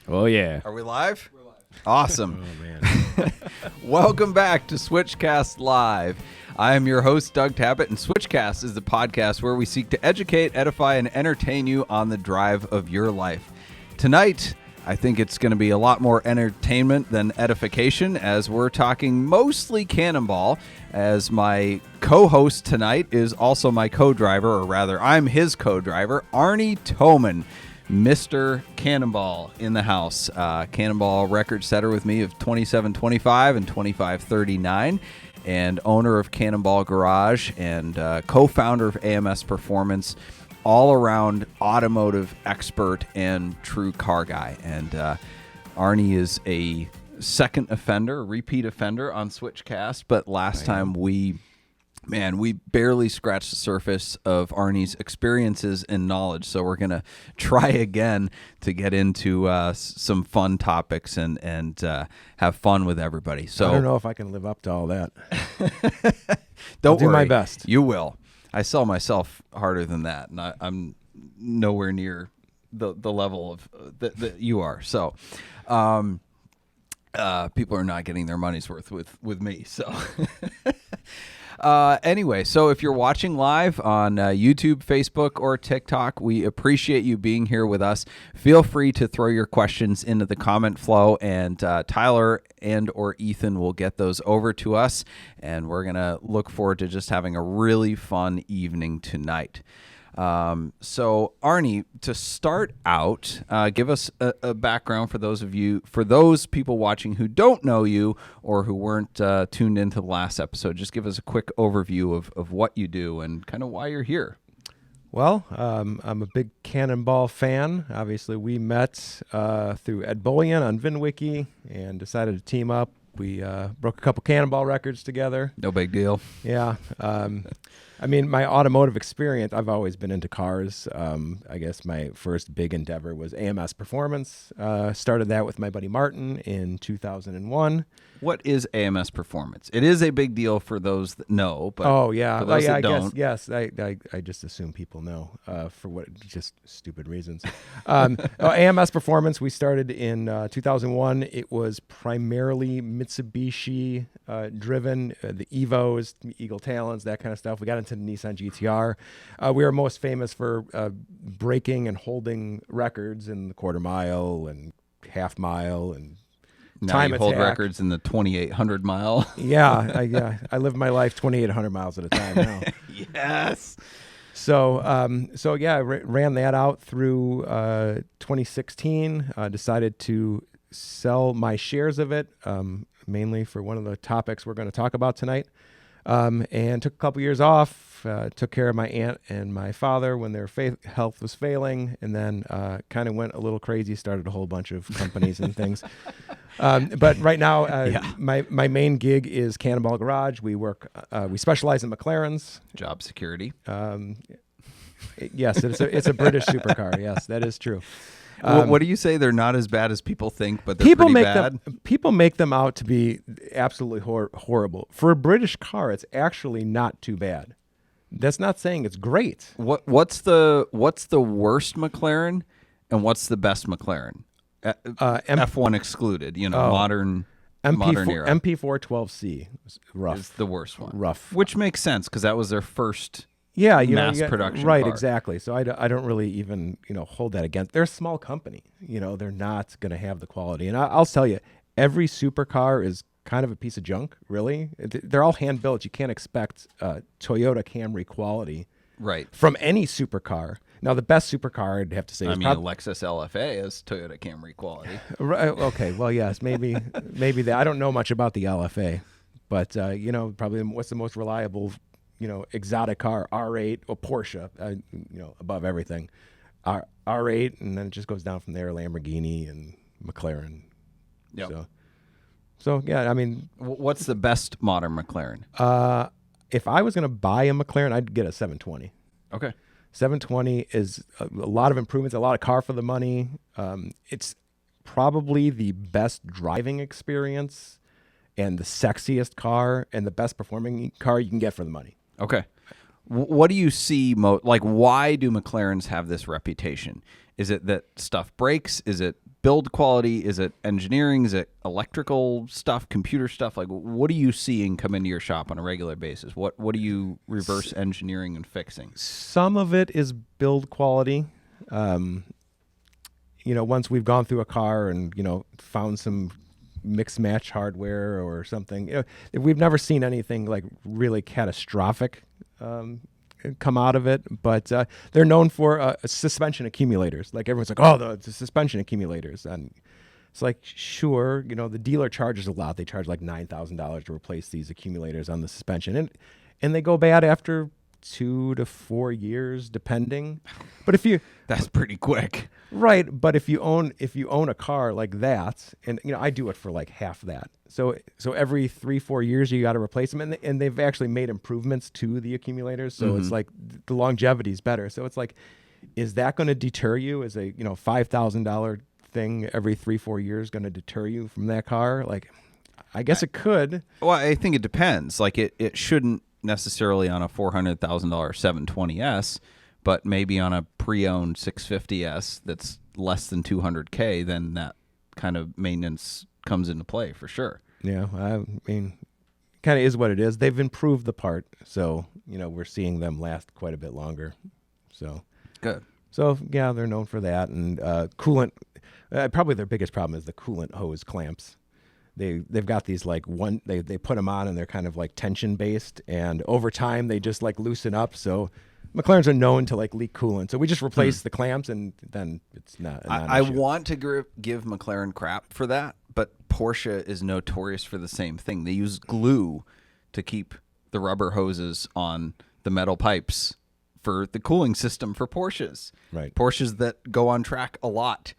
Oh, yeah. Are we live? We're live. Awesome. Oh, man. Welcome back to SwitchCast Live. I am your host, Doug Tappett, and SwitchCast is the podcast where we seek to educate, edify, and entertain you on the drive of your life. Tonight, I think it's going to be a lot more entertainment than edification, as we're talking mostly Cannonball, as my co-host tonight is also my co-driver, or rather, I'm his co-driver, Arne Toman. Mr. Cannonball in the house. Cannonball record setter with me of 2725 and 2539, and owner of Cannonball Garage and co-founder of AMS Performance, all-around automotive expert and true car guy. And Arne is a second offender, repeat offender on SwitchCast, but last time we barely scratched the surface of Arnie's experiences and knowledge, so we're going to try again to get into some fun topics and have fun with everybody. So I don't know if I can live up to all that. I'll do my best. You will. I sell myself harder than that, and I'm nowhere near the level of that you are. So people are not getting their money's worth with me. So anyway, so if you're watching live on YouTube, Facebook, or TikTok, we appreciate you being here with us. Feel free to throw your questions into the comment flow, and Tyler and or Ethan will get those over to us, and we're going to look forward to just having a really fun evening tonight. So Arne, to start out, give us a background for those people watching who don't know you or who weren't tuned into the last episode. Just give us a quick overview of what you do and kind of why you're here. Well, I'm a big Cannonball fan. Obviously, we met through Ed Bullion on VinWiki and decided to team up. We broke a couple Cannonball records together. No big deal. Yeah. I mean, my automotive experience, I've always been into cars. I guess my first big endeavor was AMS Performance. Started that with my buddy Martin in 2001. What is AMS Performance? It is a big deal for those that know, but oh yeah, for those that don't. Guess yes. I just assume people know for what just stupid reasons. AMS Performance, we started in 2001. It was primarily Mitsubishi driven, the Evos, Eagle Talons, that kind of stuff. We got into the Nissan GTR. We are most famous for breaking and holding records in the quarter mile and half mile and Now time you hold attack. records in the 2,800 mile. I live my life 2,800 miles at a time now. Yes. So I ran that out through 2016. Decided to sell my shares of it, mainly for one of the topics we're going to talk about tonight. And took a couple years off. Took care of my aunt and my father when their health was failing, and then kind of went a little crazy. Started a whole bunch of companies and things. But right now, my main gig is Cannonball Garage. We specialize in McLarens. Job security. Yes, it's a British supercar. Yes, that is true. What do you say? They're not as bad as people think, but they're pretty bad? People make them out to be absolutely horrible. For a British car, it's actually not too bad. That's not saying it's great. What's the worst McLaren and what's the best McLaren? F1 excluded, modern era. MP4 12C was rough. Is the worst one. Rough. Which makes sense because that was their first mass production right, car. Exactly. So I don't really even hold that against. They're a small company. They're not going to have the quality. And I'll tell you, every supercar is kind of a piece of junk. Really, they're all hand built. You can't expect Toyota Camry quality from any supercar. Now, the best supercar I'd have to say is Lexus LFA is Toyota Camry quality. Right. Okay. Well, yes, maybe that. I don't know much about the LFA, but probably what's the most reliable exotic car? R8 or Porsche, above everything. R8, and then it just goes down from there. Lamborghini and McLaren. Yep. So yeah, I mean, what's the best modern McLaren? If I was going to buy a McLaren, I'd get a 720. Okay. 720 is a lot of improvements, a lot of car for the money. It's probably the best driving experience and the sexiest car and the best performing car you can get for the money. Okay. What do you see? Why do McLarens have this reputation? Is it that stuff breaks? Is it build quality? Is it engineering? Is it electrical stuff, computer stuff? Like, what are you seeing come into your shop on a regular basis? What are you reverse engineering and fixing? Some of it is build quality. Once we've gone through a car and, found some mix match hardware or something, we've never seen anything like really catastrophic come out of it, but they're known for suspension accumulators. Like everyone's like, oh, the suspension accumulators. And it's like, sure, the dealer charges a lot. They charge like $9,000 to replace these accumulators on the suspension. And they go bad after 2 to 4 years, depending. But that's pretty quick. Right, but if you own a car like that, and I do it for like half that. So every 3-4 years you got to replace them, and they've actually made improvements to the accumulators. So it's like the longevity is better. So it's like, is that going to deter you? Is a $5,000 thing every 3-4 years going to deter you from that car? Like, I guess it could. Well, I think it depends. Like it shouldn't necessarily on a $400,000 720S, but maybe on a pre-owned 650S that's less than $200K, then that kind of maintenance comes into play for sure. Yeah, I mean, kind of is what it is. They've improved the part, so we're seeing them last quite a bit longer. So good. So yeah, they're known for that, and coolant. Probably their biggest problem is the coolant hose clamps. They've got these like they put them on and they're kind of like tension based, and over time they just like loosen up. So McLarens are known to like leak coolant, so we just replace the clamps, and then it's not. I want to give McLaren crap for that, but Porsche is notorious for the same thing. They use glue to keep the rubber hoses on the metal pipes for the cooling system for Porsches. Right. Porsches that go on track a lot.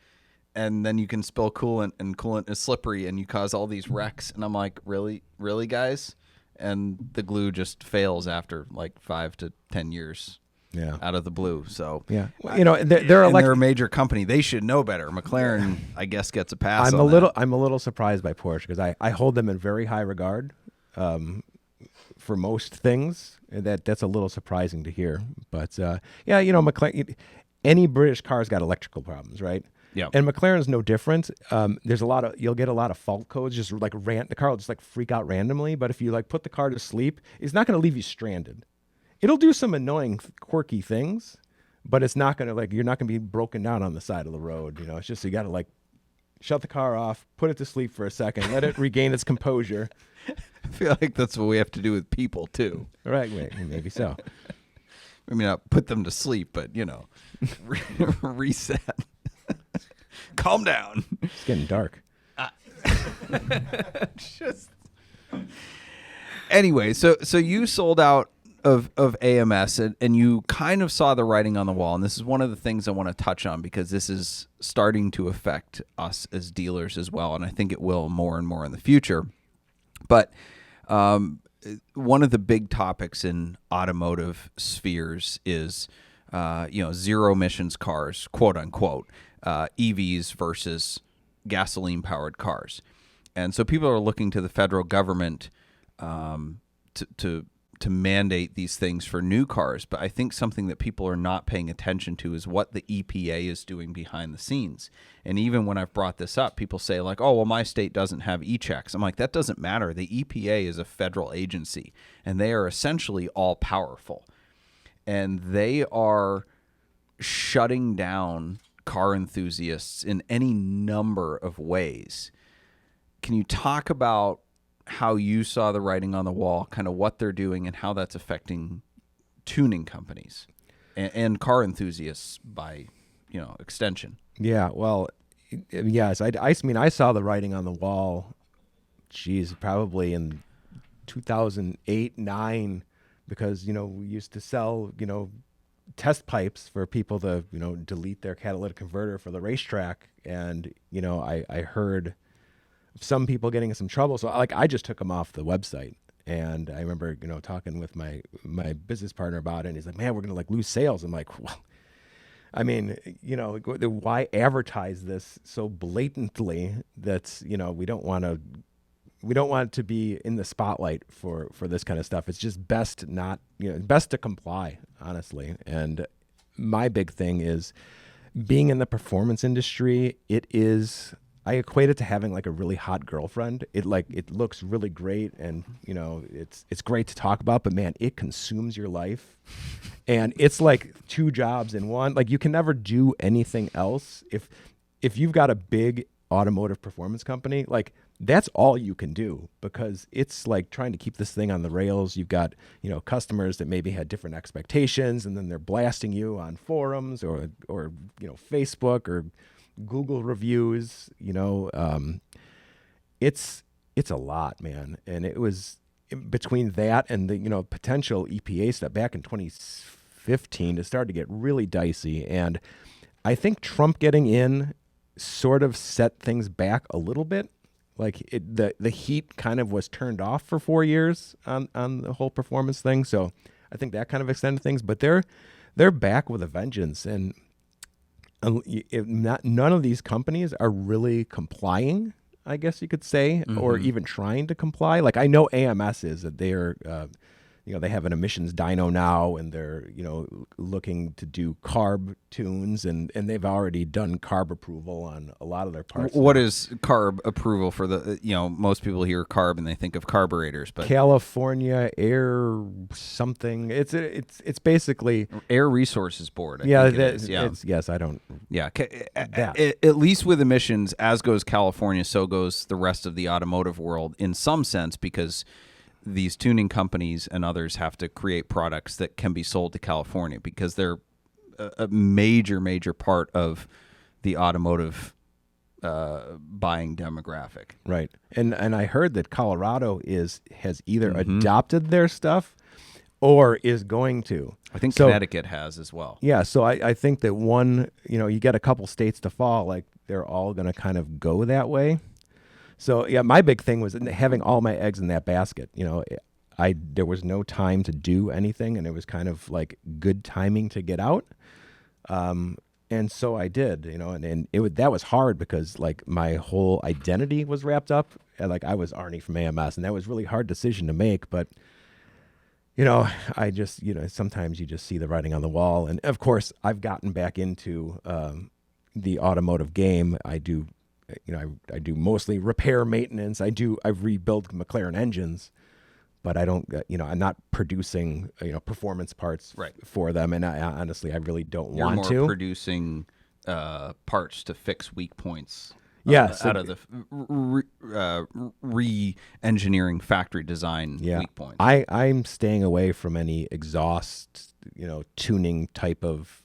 And then you can spill coolant, and coolant is slippery, and you cause all these wrecks. And I'm like, really, guys? And the glue just fails after like 5 to 10 years. Yeah. Out of the blue. So yeah, they're a major company. They should know better. McLaren, I guess, gets a pass. I'm a little surprised by Porsche because I hold them in very high regard for most things. That's a little surprising to hear. But McLaren. Any British car's got electrical problems, right? Yeah. And McLaren's no different. You'll get a lot of fault codes, just like the car will just like freak out randomly. But if you like put the car to sleep, it's not going to leave you stranded. It'll do some annoying, quirky things, but it's not going to you're not going to be broken down on the side of the road. It's just, you got to like shut the car off, put it to sleep for a second, let it regain its composure. I feel like that's what we have to do with people too. Right. Maybe so. I mean, not put them to sleep, but reset. Calm down. It's getting dark. Anyway, so you sold out of AMS, and you kind of saw the writing on the wall. And this is one of the things I want to touch on, because this is starting to affect us as dealers as well. And I think it will more and more in the future. But one of the big topics in automotive spheres is, zero emissions cars, quote unquote, EVs versus gasoline powered cars. And so people are looking to the federal government to mandate these things for new cars. But I think something that people are not paying attention to is what the EPA is doing behind the scenes. And even when I've brought this up, people say like, oh, well, my state doesn't have e-checks. I'm like, that doesn't matter. The EPA is a federal agency, and they are essentially all powerful. And they are shutting down car enthusiasts in any number of ways. Can you talk about how you saw the writing on the wall, kind of what they're doing and how that's affecting tuning companies and car enthusiasts by, extension? Yeah, well, yes, I mean, I saw the writing on the wall, probably in 2008, 2009, because, we used to sell, test pipes for people to, delete their catalytic converter for the racetrack. And, I heard some people getting in some trouble. So I just took them off the website. And I remember, talking with my business partner about it. And he's like, man, we're going to lose sales. I'm like, well, I mean, why advertise this so blatantly? That's, we don't want to be in the spotlight for this kind of stuff. It's just best not, best to comply, honestly. And my big thing is, being in the performance industry, I equate it to having like a really hot girlfriend. It looks really great, and it's great to talk about, but man, it consumes your life. And it's like 2 jobs in one. Like you can never do anything else. If you've got a big automotive performance company, like that's all you can do, because it's like trying to keep this thing on the rails. You've got, customers that maybe had different expectations, and then they're blasting you on forums or Facebook or Google reviews. It's a lot, man. And it was between that and the potential EPA stuff back in 2015, it started to get really dicey. And I think Trump getting in sort of set things back a little bit. Like the heat kind of was turned off for 4 years on the whole performance thing. So I think that kind of extended things, but they're back with a vengeance. And none of these companies are really complying, I guess you could say, or even trying to comply. Like I know AMS is that they're, they have an emissions dyno now, and they're, looking to do carb tunes, and they've already done carb approval on a lot of their parts. What is carb approval for the, most people hear carb and they think of carburetors, but California Air something. It's basically Air Resources Board. I think it is. Yeah. Yes, I don't. Yeah. At least with emissions, as goes California, so goes the rest of the automotive world in some sense, because these tuning companies and others have to create products that can be sold to California, because they're a major part of the automotive buying demographic. Right. And I heard that Colorado has either adopted their stuff or is going to. I think Connecticut has as well. Yeah. So I think that you get a couple states to fall, like they're all going to kind of go that way. So yeah, my big thing was having all my eggs in that basket. There was no time to do anything, and it was kind of like good timing to get out. And so I did, and that was hard, because like my whole identity was wrapped up. And, like I was Arne from AMS, and that was really hard decision to make. But I just sometimes you just see the writing on the wall. And of course, I've gotten back into the automotive game. I do mostly repair maintenance. I've rebuilt McLaren engines, but I don't, I'm not producing, performance parts for them. And honestly, I really don't want to. You're more producing parts to fix weak points. Yes. Out of the re-engineering factory design weak points. I'm staying away from any exhaust, tuning type of,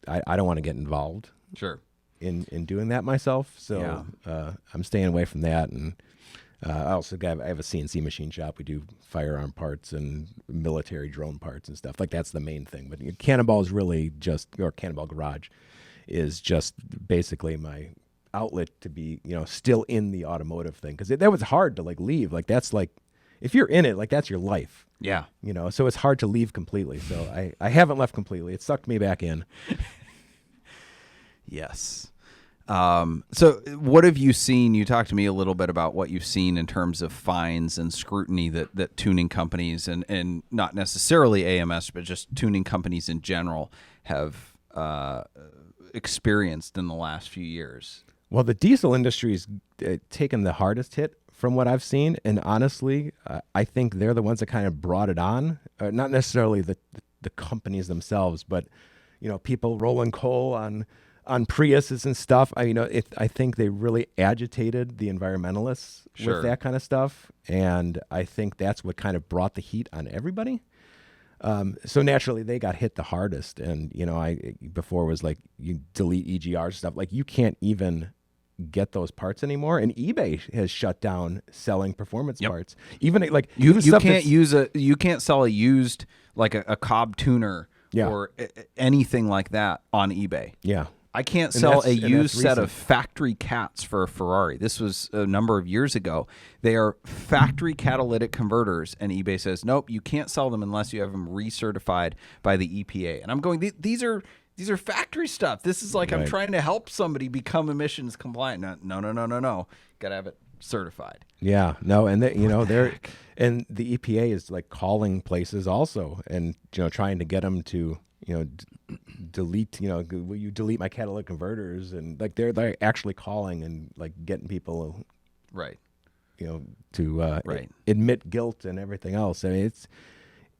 I don't want to get involved. Sure. In doing that myself, so I'm staying away from that. And I also I have a CNC machine shop. We do firearm parts and military drone parts and stuff. Like that's the main thing. But Cannonball is really or Cannonball Garage is just basically my outlet to be still in the automotive thing, because that was hard to like leave. Like that's like if you're in it, like that's your life. Yeah. So it's hard to leave completely. So I haven't left completely. It sucked me back in. Yes. So what have you seen? You talked to me a little bit about what you've seen in terms of fines and scrutiny that tuning companies and not necessarily AMS, but just tuning companies in general have experienced in the last few years. Well, the diesel industry's taken the hardest hit from what I've seen. And honestly, I think they're the ones that kind of brought it on. Not necessarily the companies themselves, but, people rolling coal on Priuses and stuff. I think they really agitated the environmentalists with that kind of stuff. And I think that's what kind of brought the heat on everybody. So naturally they got hit the hardest. And, I before was like, you delete EGR stuff. Like you can't even get those parts anymore. And eBay has shut down selling performance parts. Even like you can't sell a used, like a Cobb tuner or anything like that on eBay. Yeah. I can't sell a used set of factory cats for a Ferrari. This was a number of years ago. They are factory catalytic converters, and eBay says, nope, you can't sell them unless you have them recertified by the EPA. And I'm going, these are factory stuff. This is like I'm trying to help somebody become emissions compliant. No. Got to have it certified. Yeah, no, and and the EPA is like calling places also, and trying to get them to delete, will you delete my catalytic converters? And like they're actually calling and like getting people, right, to right. admit guilt and everything else. I mean,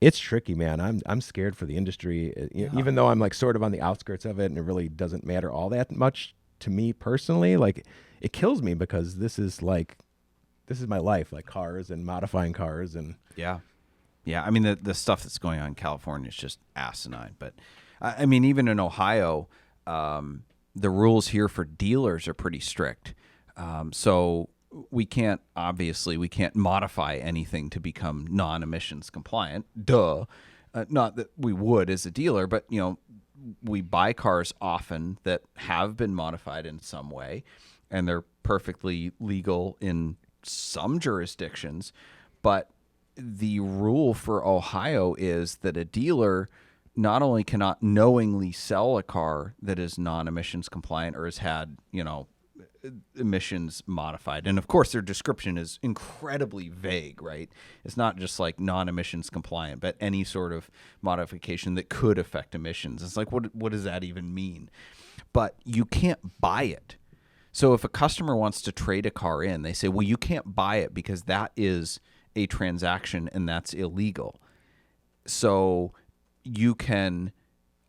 it's tricky, man. I'm scared for the industry, even though I'm like sort of on the outskirts of it, and it really doesn't matter all that much to me personally. Like, it kills me because this is my life, like cars and modifying cars and yeah. I mean, the stuff that's going on in California is just asinine. But I mean, even in Ohio, the rules here for dealers are pretty strict. So we can't modify anything to become non-emissions compliant. Duh. Not that we would as a dealer, but we buy cars often that have been modified in some way, and they're perfectly legal in some jurisdictions. But the rule for Ohio is that a dealer not only cannot knowingly sell a car that is non-emissions compliant or has had, emissions modified. And of course, their description is incredibly vague, right? It's not just like non-emissions compliant, but any sort of modification that could affect emissions. It's like, what does that even mean? But you can't buy it. So if a customer wants to trade a car in, they say, well, you can't buy it because that is a transaction and that's illegal. So you can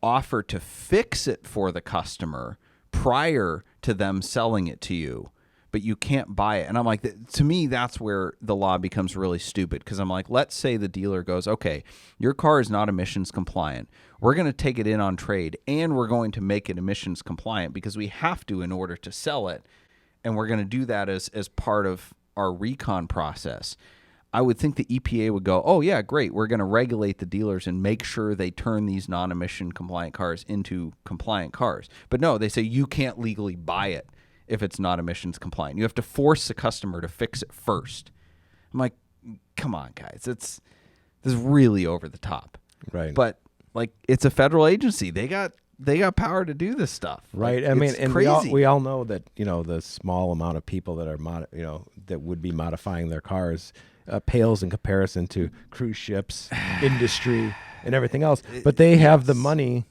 offer to fix it for the customer prior to them selling it to you, but you can't buy it. And I'm like, to me, that's where the law becomes really stupid, because I'm like, let's say the dealer goes, okay, your car is not emissions compliant. We're going to take it in on trade, and we're going to make it emissions compliant because we have to in order to sell it, and we're going to do that as part of our recon process. I would think the EPA would go, oh, yeah, great. We're going to regulate the dealers and make sure they turn these non-emission compliant cars into compliant cars. But no, they say you can't legally buy it if it's not emissions compliant. You have to force the customer to fix it first. I'm like, come on, guys. This is really over the top. Right. But, like, it's a federal agency. They got power to do this stuff. Right. Like, I mean, and crazy. we all know that, the small amount of people that are, that would be modifying their cars pales in comparison to cruise ships, industry, and everything else. But they have the money.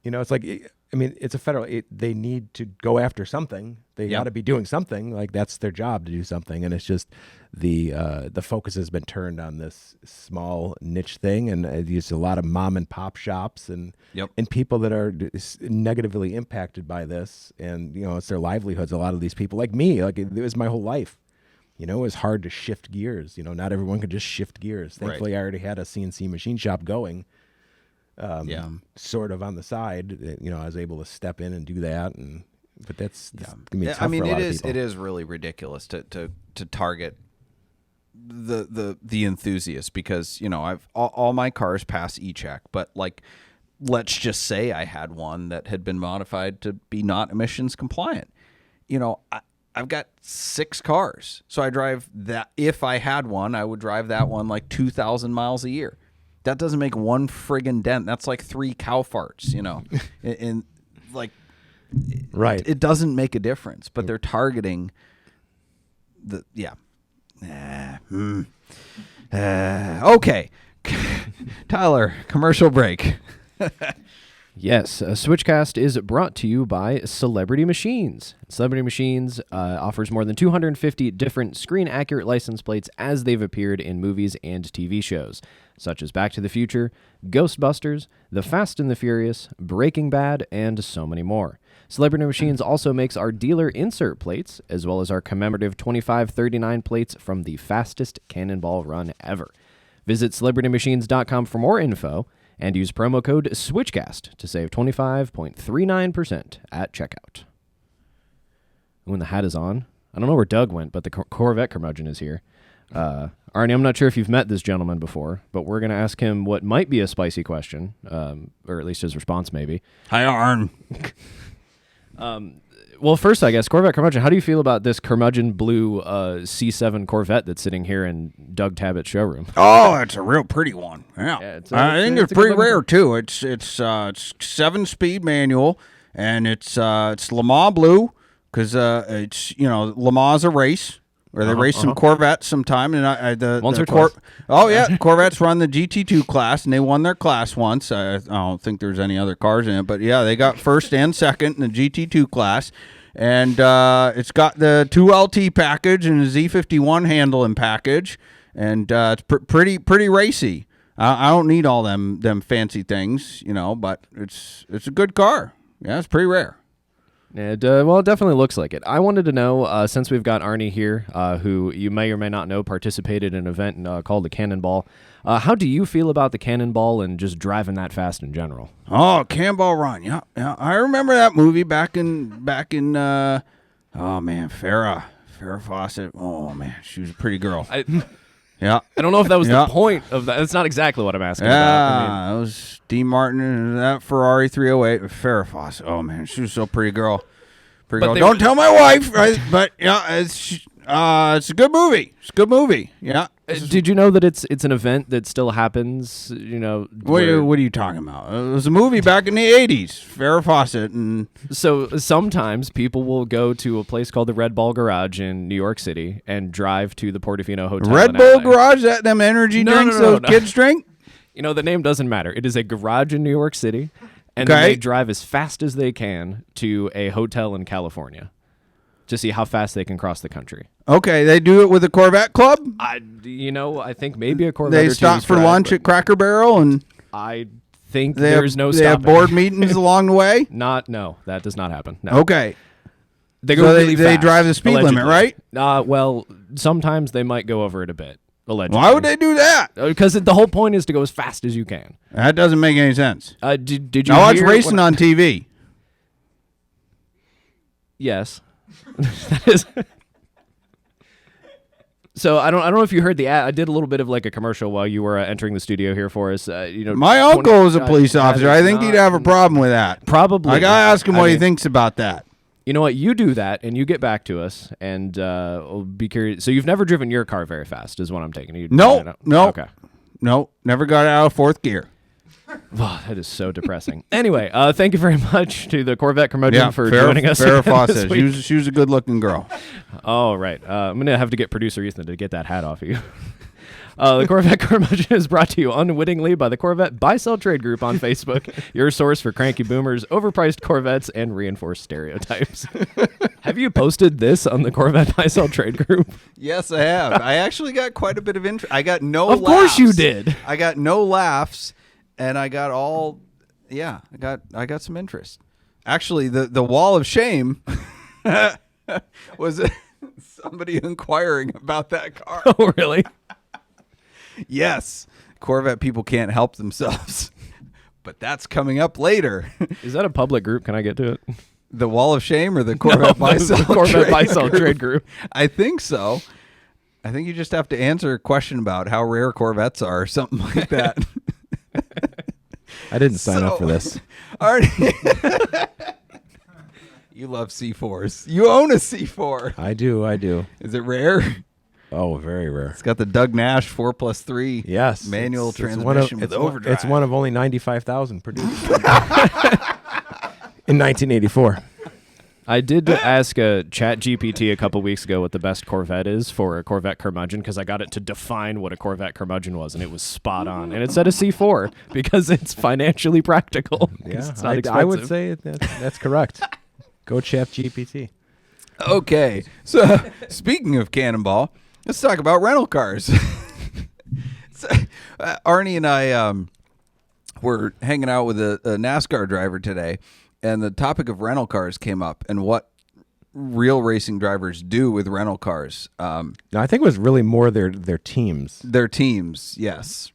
It's like, I mean, it's a federal. They need to go after something. They got to be doing something. Like, that's their job to do something. And it's just the focus has been turned on this small niche thing, and there's a lot of mom and pop shops and people that are negatively impacted by this. And it's their livelihoods. A lot of these people, like me, like it was my whole life. It was hard to shift gears. Not everyone could just shift gears. Thankfully, I already had a CNC machine shop going, sort of on the side. I was able to step in and do that. But that's gonna be tough for a lot of people. It is really ridiculous to target the enthusiasts, because I've all my cars pass e-check, but like, let's just say I had one that had been modified to be not emissions compliant. I've got 6 cars. So I drive that. If I had one, I would drive that one like 2,000 miles a year. That doesn't make one friggin' dent. That's like 3 cow farts, and like, right. It doesn't make a difference, but they're targeting okay. Tyler, commercial break. Yes, SwitchCast is brought to you by Celebrity Machines. Celebrity Machines offers more than 250 different screen-accurate license plates as they've appeared in movies and TV shows, such as Back to the Future, Ghostbusters, The Fast and the Furious, Breaking Bad, and so many more. Celebrity Machines also makes our dealer insert plates, as well as our commemorative 2539 plates from the fastest Cannonball run ever. Visit CelebrityMachines.com for more info, and use promo code SwitchCast to save 25.39% at checkout. When the hat is on, I don't know where Doug went, but the Corvette Curmudgeon is here. Arne, I'm not sure if you've met this gentleman before, but we're going to ask him what might be a spicy question, or at least his response maybe. Hi, Arne. Well, first, I guess, Corvette Curmudgeon, how do you feel about this Curmudgeon blue C7 Corvette that's sitting here in Doug Tabbitt's showroom? Oh, it's a real pretty one. Yeah, I think it's pretty rare too. It's 7-speed manual, and it's Le Mans blue, because it's Le Mans a race, where they race some Corvettes sometime. And Once or twice. Corvettes run the GT2 class, and they won their class once. I don't think there's any other cars in it, but yeah, they got first and second in the GT2 class. And it's got the 2LT package and a Z51 handling package, and it's pretty racy. I don't need all them fancy things, but it's a good car. Yeah, it's pretty rare. It definitely looks like it. I wanted to know, since we've got Arne here, who you may or may not know participated in an event called the Cannonball. How do you feel about the Cannonball and just driving that fast in general? Oh, Cannonball Run, yeah. I remember that movie back in. Farrah Fawcett. Oh man, she was a pretty girl. Yeah, I don't know if that was the point of that. That's not exactly what I'm asking about. It was Dean Martin and that Ferrari 308 with Farrah Fawcett. Oh man, she was so pretty girl. Don't tell my wife, right? But yeah, it's a good movie. It's a good movie. Yeah. Did you know that it's an event that still happens? What are you talking about? It was a movie back in the 80s. Farrah Fawcett and so sometimes people will go to a place called the Red Bull Garage in New York City and drive to the Portofino Hotel. Red Bull Garage, that them energy drinks those kids drink? The name doesn't matter. It is a garage in New York City, and then they drive as fast as they can to a hotel in California to see how fast they can cross the country. Okay, they do it with a Corvette club? I think maybe a Corvette. They stop for lunch at Cracker Barrel, and I think there's no stopping. They have board meetings along the way? No, that does not happen. No. Okay. They go really fast. They drive the speed limit, right? Well, sometimes they might go over it a bit, allegedly. Why would they do that? Because the whole point is to go as fast as you can. That doesn't make any sense. Did you I watch racing on TV. Yes. That is. So I don't know if you heard the ad. I did a little bit of like a commercial while you were entering the studio here for us. My uncle is a police officer. I think he'd have a problem with that. Probably. I gotta ask him what he thinks about that. You know what? You do that, and you get back to us, and we'll be curious. So you've never driven your car very fast, is what I'm taking. No. Okay. No, never got out of fourth gear. Oh, that is so depressing. Anyway, thank you very much to the Corvette Curmudgeon for joining us. Farrah Fawcett. She was a good-looking girl. Oh, right. I'm going to have to get producer Ethan to get that hat off of you. The Corvette Curmudgeon is brought to you unwittingly by the Corvette Buy-Sell Trade Group on Facebook, your source for cranky boomers, overpriced Corvettes, and reinforced stereotypes. Have you posted this on the Corvette Buy-Sell Trade Group? Yes, I have. I actually got quite a bit of interest. I got no laughs. Of course you did. I got no laughs. And I got I got some interest. Actually, the wall of shame was somebody inquiring about that car. Oh, really? Yes. Corvette people can't help themselves. But that's coming up later. Is that a public group? Can I get to it? The wall of shame or the Corvette Buy-Sell Trade Group? I think so. I think you just have to answer a question about how rare Corvettes are or something like that. I didn't sign up for this. Arne, you love C4s. You own a C4. I do. Is it rare? Oh, very rare. It's got the Doug Nash 4+3 manual transmission with overdrive. It's one of only 95,000 produced in 1984. I did ask ChatGPT a couple weeks ago what the best Corvette is for a Corvette Curmudgeon because I got it to define what a Corvette Curmudgeon was, and it was spot on. And it said a C4 because it's financially practical. Yeah, it's not I would say that's correct. Go ChatGPT. Okay, so speaking of Cannonball, let's talk about rental cars. Arne and I were hanging out with a NASCAR driver today, and the topic of rental cars came up and what real racing drivers do with rental cars. I think it was really more their teams. Their teams, yes.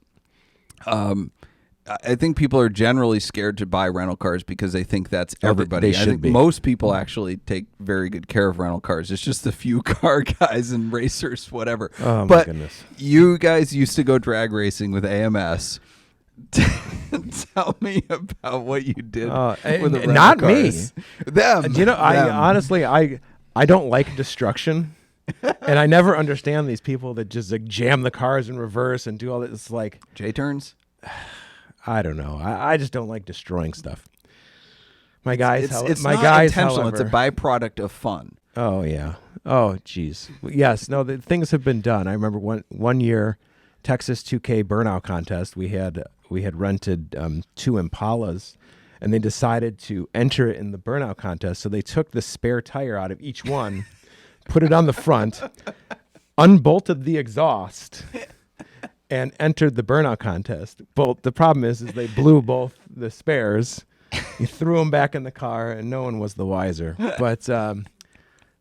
I think people are generally scared to buy rental cars because they think that's everybody. They I think be. Most people actually take very good care of rental cars. It's just a few car guys and racers, whatever. Oh, but my goodness. You guys used to go drag racing with AMS. Tell me about what you did with the rental not cars. Me. Them. I honestly, I don't like destruction. And I never understand these people that just like jam the cars in reverse and do all this. It's like J-turns? I don't know. I just don't like destroying stuff. My guys, it's my not guys, intentional. however, It's a byproduct of fun. Oh yeah, Oh, geez. Yes. No, things have been done. I remember one year, Texas 2K burnout contest. We had rented 2 Impalas, and they decided to enter in the burnout contest. So they took the spare tire out of each one, put it on the front, unbolted the exhaust, and entered the burnout contest. But the problem is they blew both the spares. You threw them back in the car, and no one was the wiser. But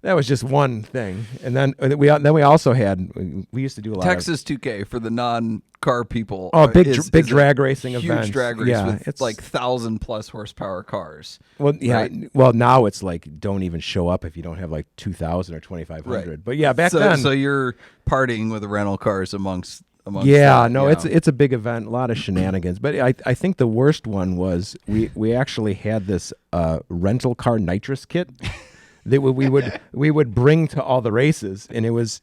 that was just one thing. And then we also had, we used to do a lot Texas 2K for the non-car people. Oh, big is drag racing huge events. drag race Yeah, with it's like 1,000+ horsepower cars. Well, yeah. Right? Well, now it's like don't even show up if you don't have like 2,000 or 2,500. Right. But yeah, back then. So you're partying with the rental cars amongst Yeah, that, no, yeah. it's a big event, a lot of shenanigans. But I think the worst one was we actually had this rental car nitrous kit that we would bring to all the races, and it was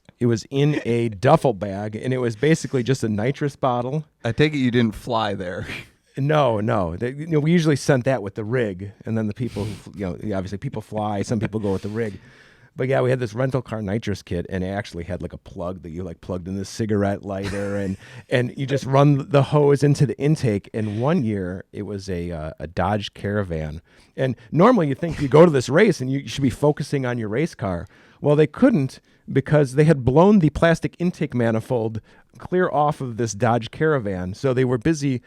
in a duffel bag, and it was basically just a nitrous bottle. I take it you didn't fly there. No. We usually sent that with the rig, and then the people who, obviously people fly, some people go with the rig. But yeah, we had this rental car nitrous kit, and it actually had like a plug that you like plugged in the cigarette lighter, and you just run the hose into the intake. And one year it was a Dodge Caravan, and normally you think you go to this race and you should be focusing on your race car. Well, they couldn't because they had blown the plastic intake manifold clear off of this Dodge Caravan. So they were busy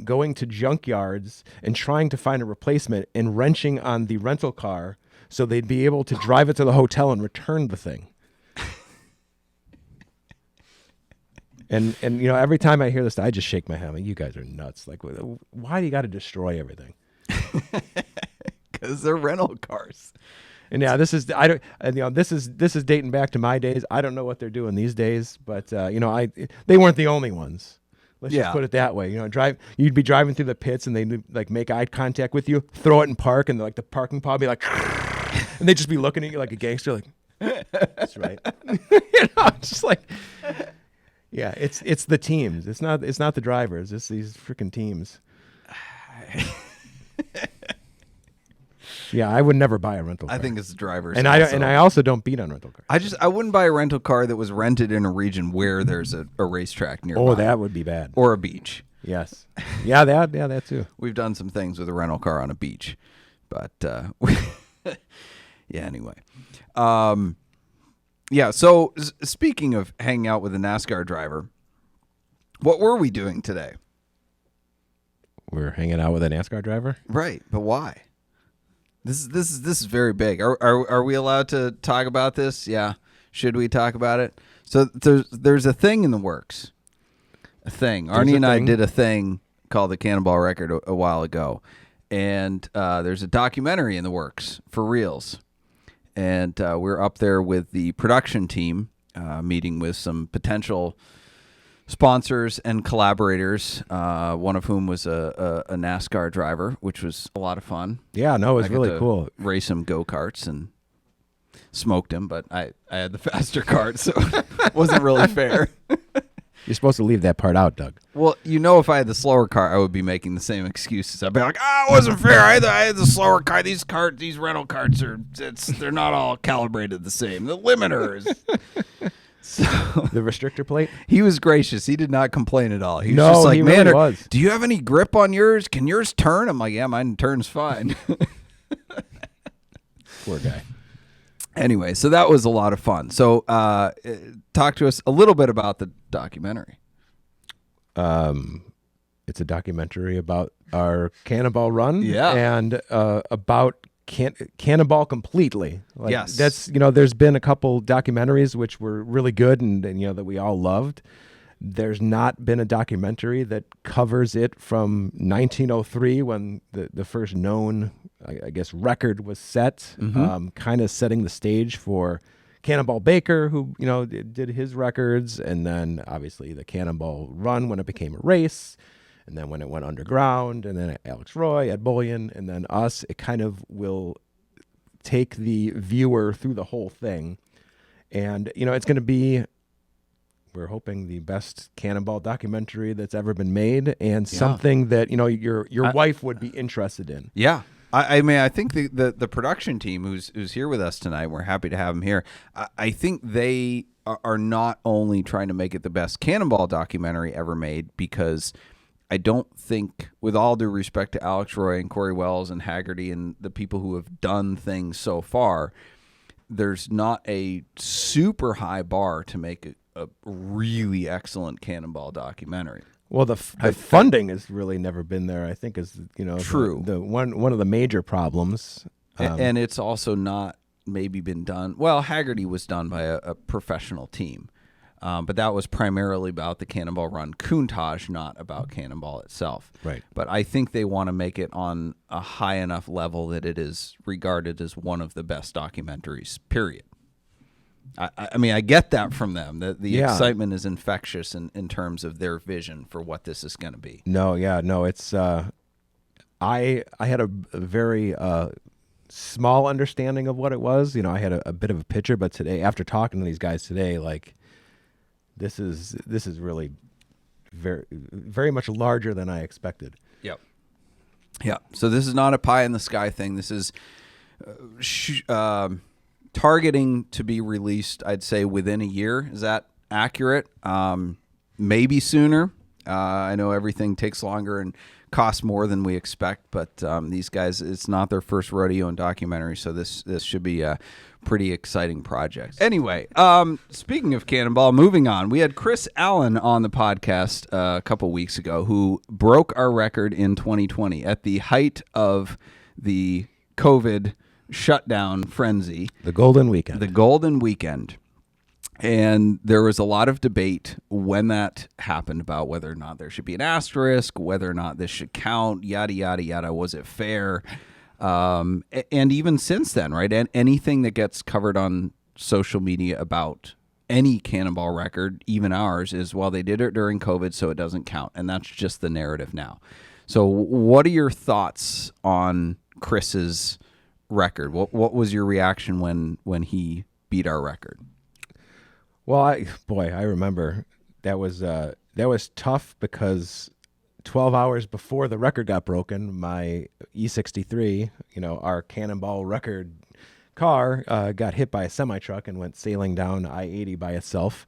going to junkyards and trying to find a replacement and wrenching on the rental car so they'd be able to drive it to the hotel and return the thing. And every time I hear this, I just shake my head. I'm like, you guys are nuts. Like, why do you got to destroy everything? Because they're rental cars. And yeah, this is dating back to my days. I don't know what they're doing these days, but they weren't the only ones. Let's just put it that way. You'd be driving through the pits and they'd like make eye contact with you, throw it in park, and like the parking pod be like, and they'd just be looking at you like a gangster, like, that's right. Just like, yeah, it's the teams. It's not the drivers. It's these freaking teams. Yeah, I would never buy a rental car. I think it's the drivers. And I also don't beat on rental cars. I wouldn't buy a rental car that was rented in a region where there's a racetrack nearby. Oh, that would be bad. Or a beach. Yes. Yeah, that too. We've done some things with a rental car on a beach. But yeah, anyway. Yeah, so speaking of hanging out with a NASCAR driver, what were we doing today? We're hanging out with a NASCAR driver? Right, but why? This is very big. Are we allowed to talk about this? Yeah. Should we talk about it? So there's a thing in the works. A thing. Arnie and I did a thing called the Cannonball Record a while ago, and there's a documentary in the works for reals. And we're up there with the production team, meeting with some potential sponsors and collaborators, one of whom was a NASCAR driver, which was a lot of fun. Yeah, no, it was really cool. Race some go-karts and smoked him, but I had the faster cart, so it wasn't really fair. You're supposed to leave that part out, Doug. Well, if I had the slower car, I would be making the same excuses. I'd be like, it wasn't fair. I had the slower car. These rental carts they're not all calibrated the same. The limiter is... So the restrictor plate? He was gracious. He did not complain at all. He was No, just like, he man, really was. Do you have any grip on yours? Can yours turn? I'm like, yeah, mine turns fine. Poor guy. Anyway, so that was a lot of fun. So talk to us a little bit about the documentary. It's a documentary about our Cannonball run. Yeah. And about Cannonball completely. Like, yes. That's, there's been a couple documentaries which were really good and that we all loved. There's not been a documentary that covers it from 1903 when the first known, I guess, record was set, kind of setting the stage for Cannonball Baker, who, did his records, and then obviously the Cannonball run when it became a race. And then when it went underground, and then Alex Roy, Ed Bullion, and then us, it kind of will take the viewer through the whole thing. And, it's going to be, we're hoping, the best Cannonball documentary that's ever been made, and something that, your wife would be interested in. Yeah. I mean, I think the production team who's here with us tonight, we're happy to have them here. I think they are not only trying to make it the best Cannonball documentary ever made, because I don't think, with all due respect to Alex Roy and Corey Wells and Haggerty and the people who have done things so far, there's not a super high bar to make a really excellent Cannonball documentary. Well, the funding has really never been there, I think, is, True. The one of the major problems. And it's also not maybe been done. Well, Haggerty was done by a professional team, but that was primarily about the Cannonball Run Countach, not about Cannonball itself. Right. But I think they want to make it on a high enough level that it is regarded as one of the best documentaries, period. I mean, I get that from them. The excitement is infectious in terms of their vision for what this is going to be. No, it's I had a very small understanding of what it was. I had a bit of a picture, but today, after talking to these guys today, like this is really very, very much larger than I expected. Yep. Yeah. So this is not a pie in the sky thing. This is targeting to be released, I'd say, within a year. Is that accurate? Maybe sooner. I know everything takes longer and costs more than we expect, but these guys, it's not their first rodeo in documentary, so this should be a pretty exciting project. Anyway, speaking of Cannonball, moving on, we had Chris Allen on the podcast a couple weeks ago, who broke our record in 2020 at the height of the COVID shutdown frenzy. The Golden Weekend. The Golden Weekend. And there was a lot of debate when that happened about whether or not there should be an asterisk, whether or not this should count, yada, yada, yada. Was it fair? And even since then, right? And anything that gets covered on social media about any Cannonball record, even ours, is, well, they did it during COVID, so it doesn't count. And that's just the narrative now. So what are your thoughts on Chris's record? What was your reaction when he beat our record? Well, I remember that was tough, because 12 hours before the record got broken, my E63, our Cannonball record car, got hit by a semi-truck and went sailing down I-80 by itself.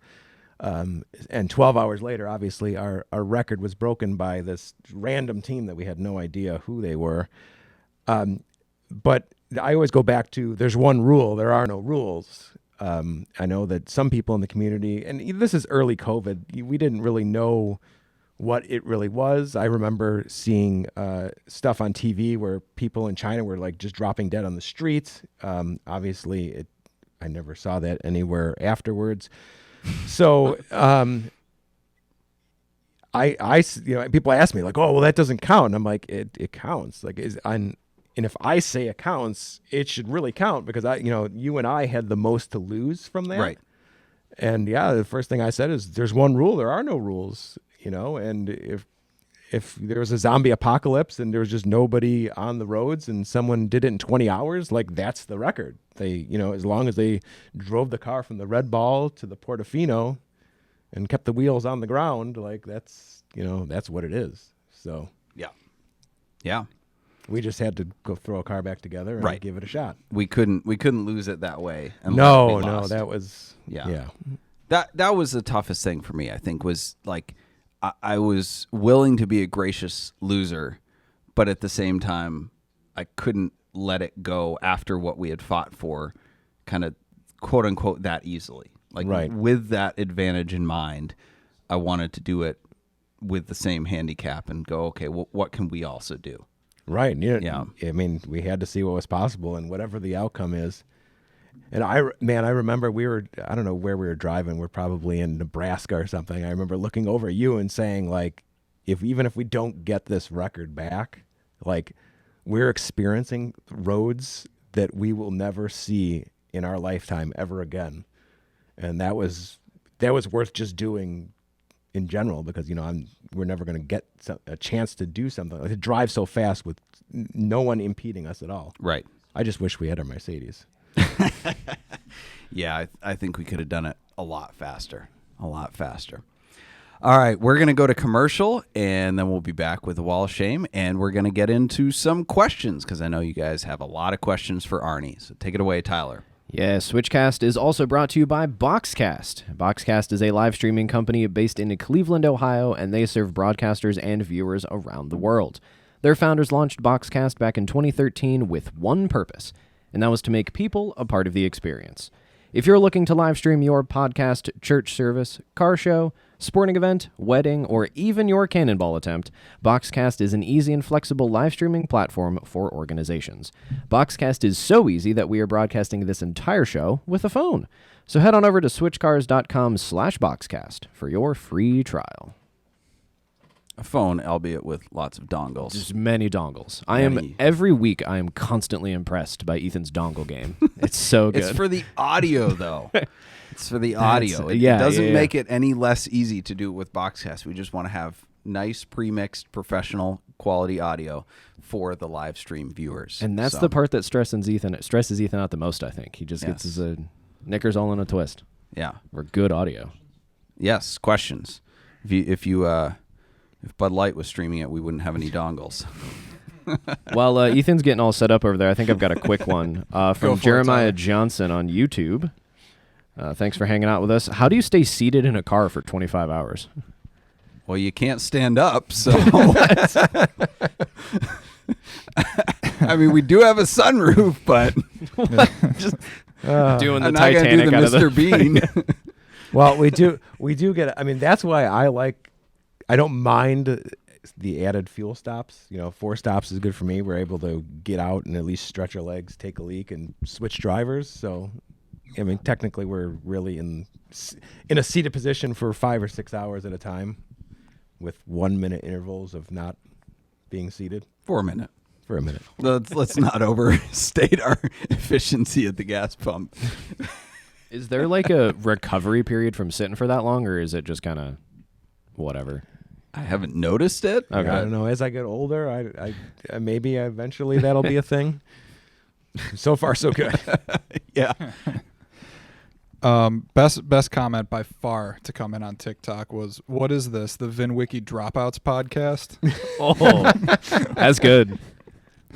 And 12 hours later, obviously, our record was broken by this random team that we had no idea who they were. But I always go back to, there's one rule, there are no rules. I know that some people in the community, and this is early COVID, we didn't really know what it really was. I remember seeing stuff on TV where people in China were like just dropping dead on the streets. Obviously, I never saw that anywhere afterwards. So people ask me like, oh, well, that doesn't count. And I'm like, it counts. Like, and if I say it counts, it should really count, because you and I had the most to lose from that. Right. And the first thing I said is, there's one rule. There are no rules, and if there was a zombie apocalypse and there was just nobody on the roads and someone did it in 20 hours, like, that's the record. They, as long as they drove the car from the Red Ball to the Portofino and kept the wheels on the ground, like, that's what it is. So yeah. We just had to go throw a car back together and give it a shot. We couldn't lose it that way. No, that was That was the toughest thing for me, I think, was like, I was willing to be a gracious loser, but at the same time, I couldn't let it go after what we had fought for, kind of quote unquote that easily. Like, with that advantage in mind, I wanted to do it with the same handicap and go, okay, what can we also do? Right. Yeah. I mean, we had to see what was possible, and whatever the outcome is. And I remember I don't know where we were driving. We're probably in Nebraska or something. I remember looking over at you and saying, like, even if we don't get this record back, like, we're experiencing roads that we will never see in our lifetime ever again. And that was worth just doing in general, because we're never going to get a chance to do something, like to drive so fast with no one impeding us at all. Right. I just wish we had our Mercedes. Yeah, I think we could have done it a lot faster. All right, we're going to go to commercial, and then we'll be back with the Wall of Shame, and we're going to get into some questions, because I know you guys have a lot of questions for Arnie. So take it away, Tyler. Yeah, SwitchCast is also brought to you by Boxcast. Boxcast is a live streaming company based in Cleveland, Ohio, and they serve broadcasters and viewers around the world. Their founders launched Boxcast back in 2013 with one purpose, and that was to make people a part of the experience. If you're looking to live stream your podcast, church service, car show, sporting event, wedding, or even your Cannonball attempt, Boxcast is an easy and flexible live streaming platform for organizations. Boxcast is so easy that we are broadcasting this entire show with a phone. So head on over to switchcars.com/Boxcast for your free trial. A phone, albeit with lots of dongles. Just many dongles. Every week I am constantly impressed by Ethan's dongle game. It's so good. It's for the audio, though. It's for the audio. It yeah, doesn't make it any less easy to do it with Boxcast. We just want to have nice, pre-mixed, professional quality audio for the live stream viewers. And that's the part that stresses Ethan out the most, I think. He just gets his knickers all in a twist. Yeah. Or good audio. Yes, questions. If Bud Light was streaming it, we wouldn't have any dongles. While Ethan's getting all set up over there, I think I've got a quick one from Jeremiah Johnson on YouTube. Thanks for hanging out with us. How do you stay seated in a car for 25 hours? Well, you can't stand up, so... I mean, we do have a sunroof, but... Just doing the I'm Titanic not out of the... Mr. Bean. Well, we do get, I mean, that's why I don't mind the added fuel stops. 4 stops is good for me. We're able to get out and at least stretch our legs, take a leak, and switch drivers. So, I mean, technically we're really in a seated position for 5 or 6 hours at a time with 1 minute intervals of not being seated. For a minute. Let's not overstate our efficiency at the gas pump. Is there like a recovery period from sitting for that long, or is it just kind of whatever? I haven't noticed it. Okay. I don't know. As I get older, I maybe eventually that'll be a thing. So far, so good. Yeah. Best comment by far to come in on TikTok was, "What is this? The VinWiki Dropouts podcast?" Oh, that's good.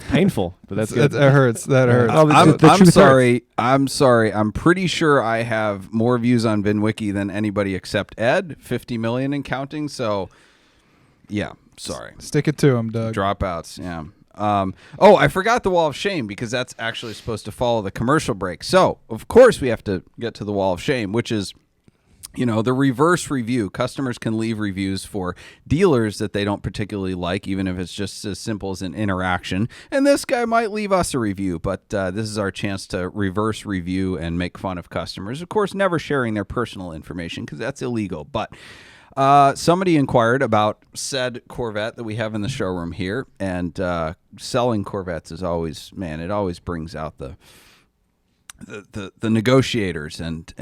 Painful, but that's good. That hurts. That hurts. I'm sorry. I'm sorry. I'm pretty sure I have more views on VinWiki than anybody except Ed, 50 million and counting. So, yeah, sorry. Stick it to him, Doug. Dropouts, yeah. I forgot the Wall of Shame, because that's actually supposed to follow the commercial break. So, of course, we have to get to the Wall of Shame, which is, the reverse review. Customers can leave reviews for dealers that they don't particularly like, even if it's just as simple as an interaction. And this guy might leave us a review, but this is our chance to reverse review and make fun of customers. Of course, never sharing their personal information, because that's illegal. But somebody inquired about said Corvette that we have in the showroom here, and selling Corvettes is always, it always brings out the negotiators and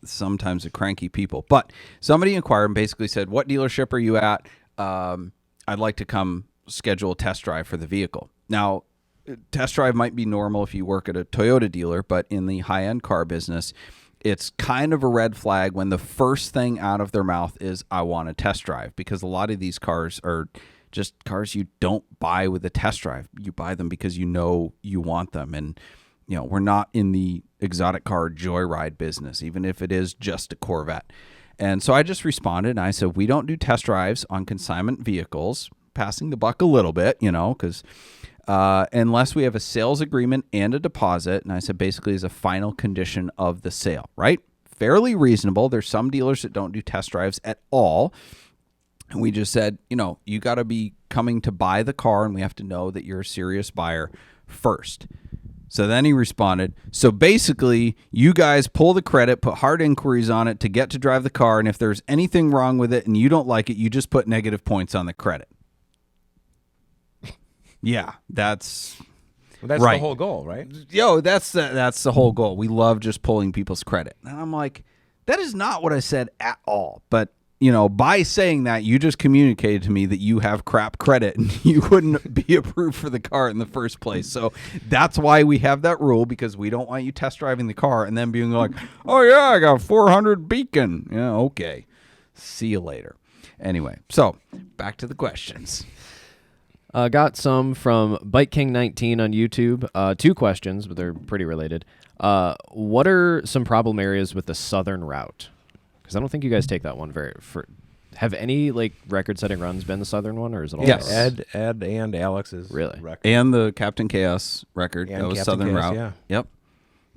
sometimes the cranky people. But somebody inquired and basically said, "What dealership are you at? I'd like to come schedule a test drive for the vehicle." Now, test drive might be normal if you work at a Toyota dealer, but in the high-end car business, it's kind of a red flag when the first thing out of their mouth is, "I want a test drive," because a lot of these cars are just cars you don't buy with a test drive. You buy them because you want them. And we're not in the exotic car joyride business, even if it is just a Corvette. And so I just responded, and I said, we don't do test drives on consignment vehicles, passing the buck a little bit, because unless we have a sales agreement and a deposit. And I said, basically, is a final condition of the sale, right? Fairly reasonable. There's some dealers that don't do test drives at all. And we just said, you got to be coming to buy the car, and we have to know that you're a serious buyer first. So then he responded, "So basically, you guys pull the credit, put hard inquiries on it to get to drive the car, and if there's anything wrong with it and you don't like it, you just put negative points on the credit." Yeah, that's that's right. The whole goal, right? That's the whole goal. We love just pulling people's credit. And I'm like, that is not what I said at all. But by saying that, you just communicated to me that you have crap credit and you wouldn't be approved for the car in the first place. So that's why we have that rule, because we don't want you test driving the car and then being like, "Oh yeah, I got 400 beacon." Yeah, okay. See you later. Anyway, so back to the questions. Got some from Bike King 19 on YouTube. 2 questions, but they're pretty related. What are some problem areas with the southern route? Because I don't think you guys take that one have any like record-setting runs been the southern one, or is it all? Yes. Ed and Alex's Really? record. And the Captain Chaos record, And that was Captain Southern Chaos, Route. yeah. Yep.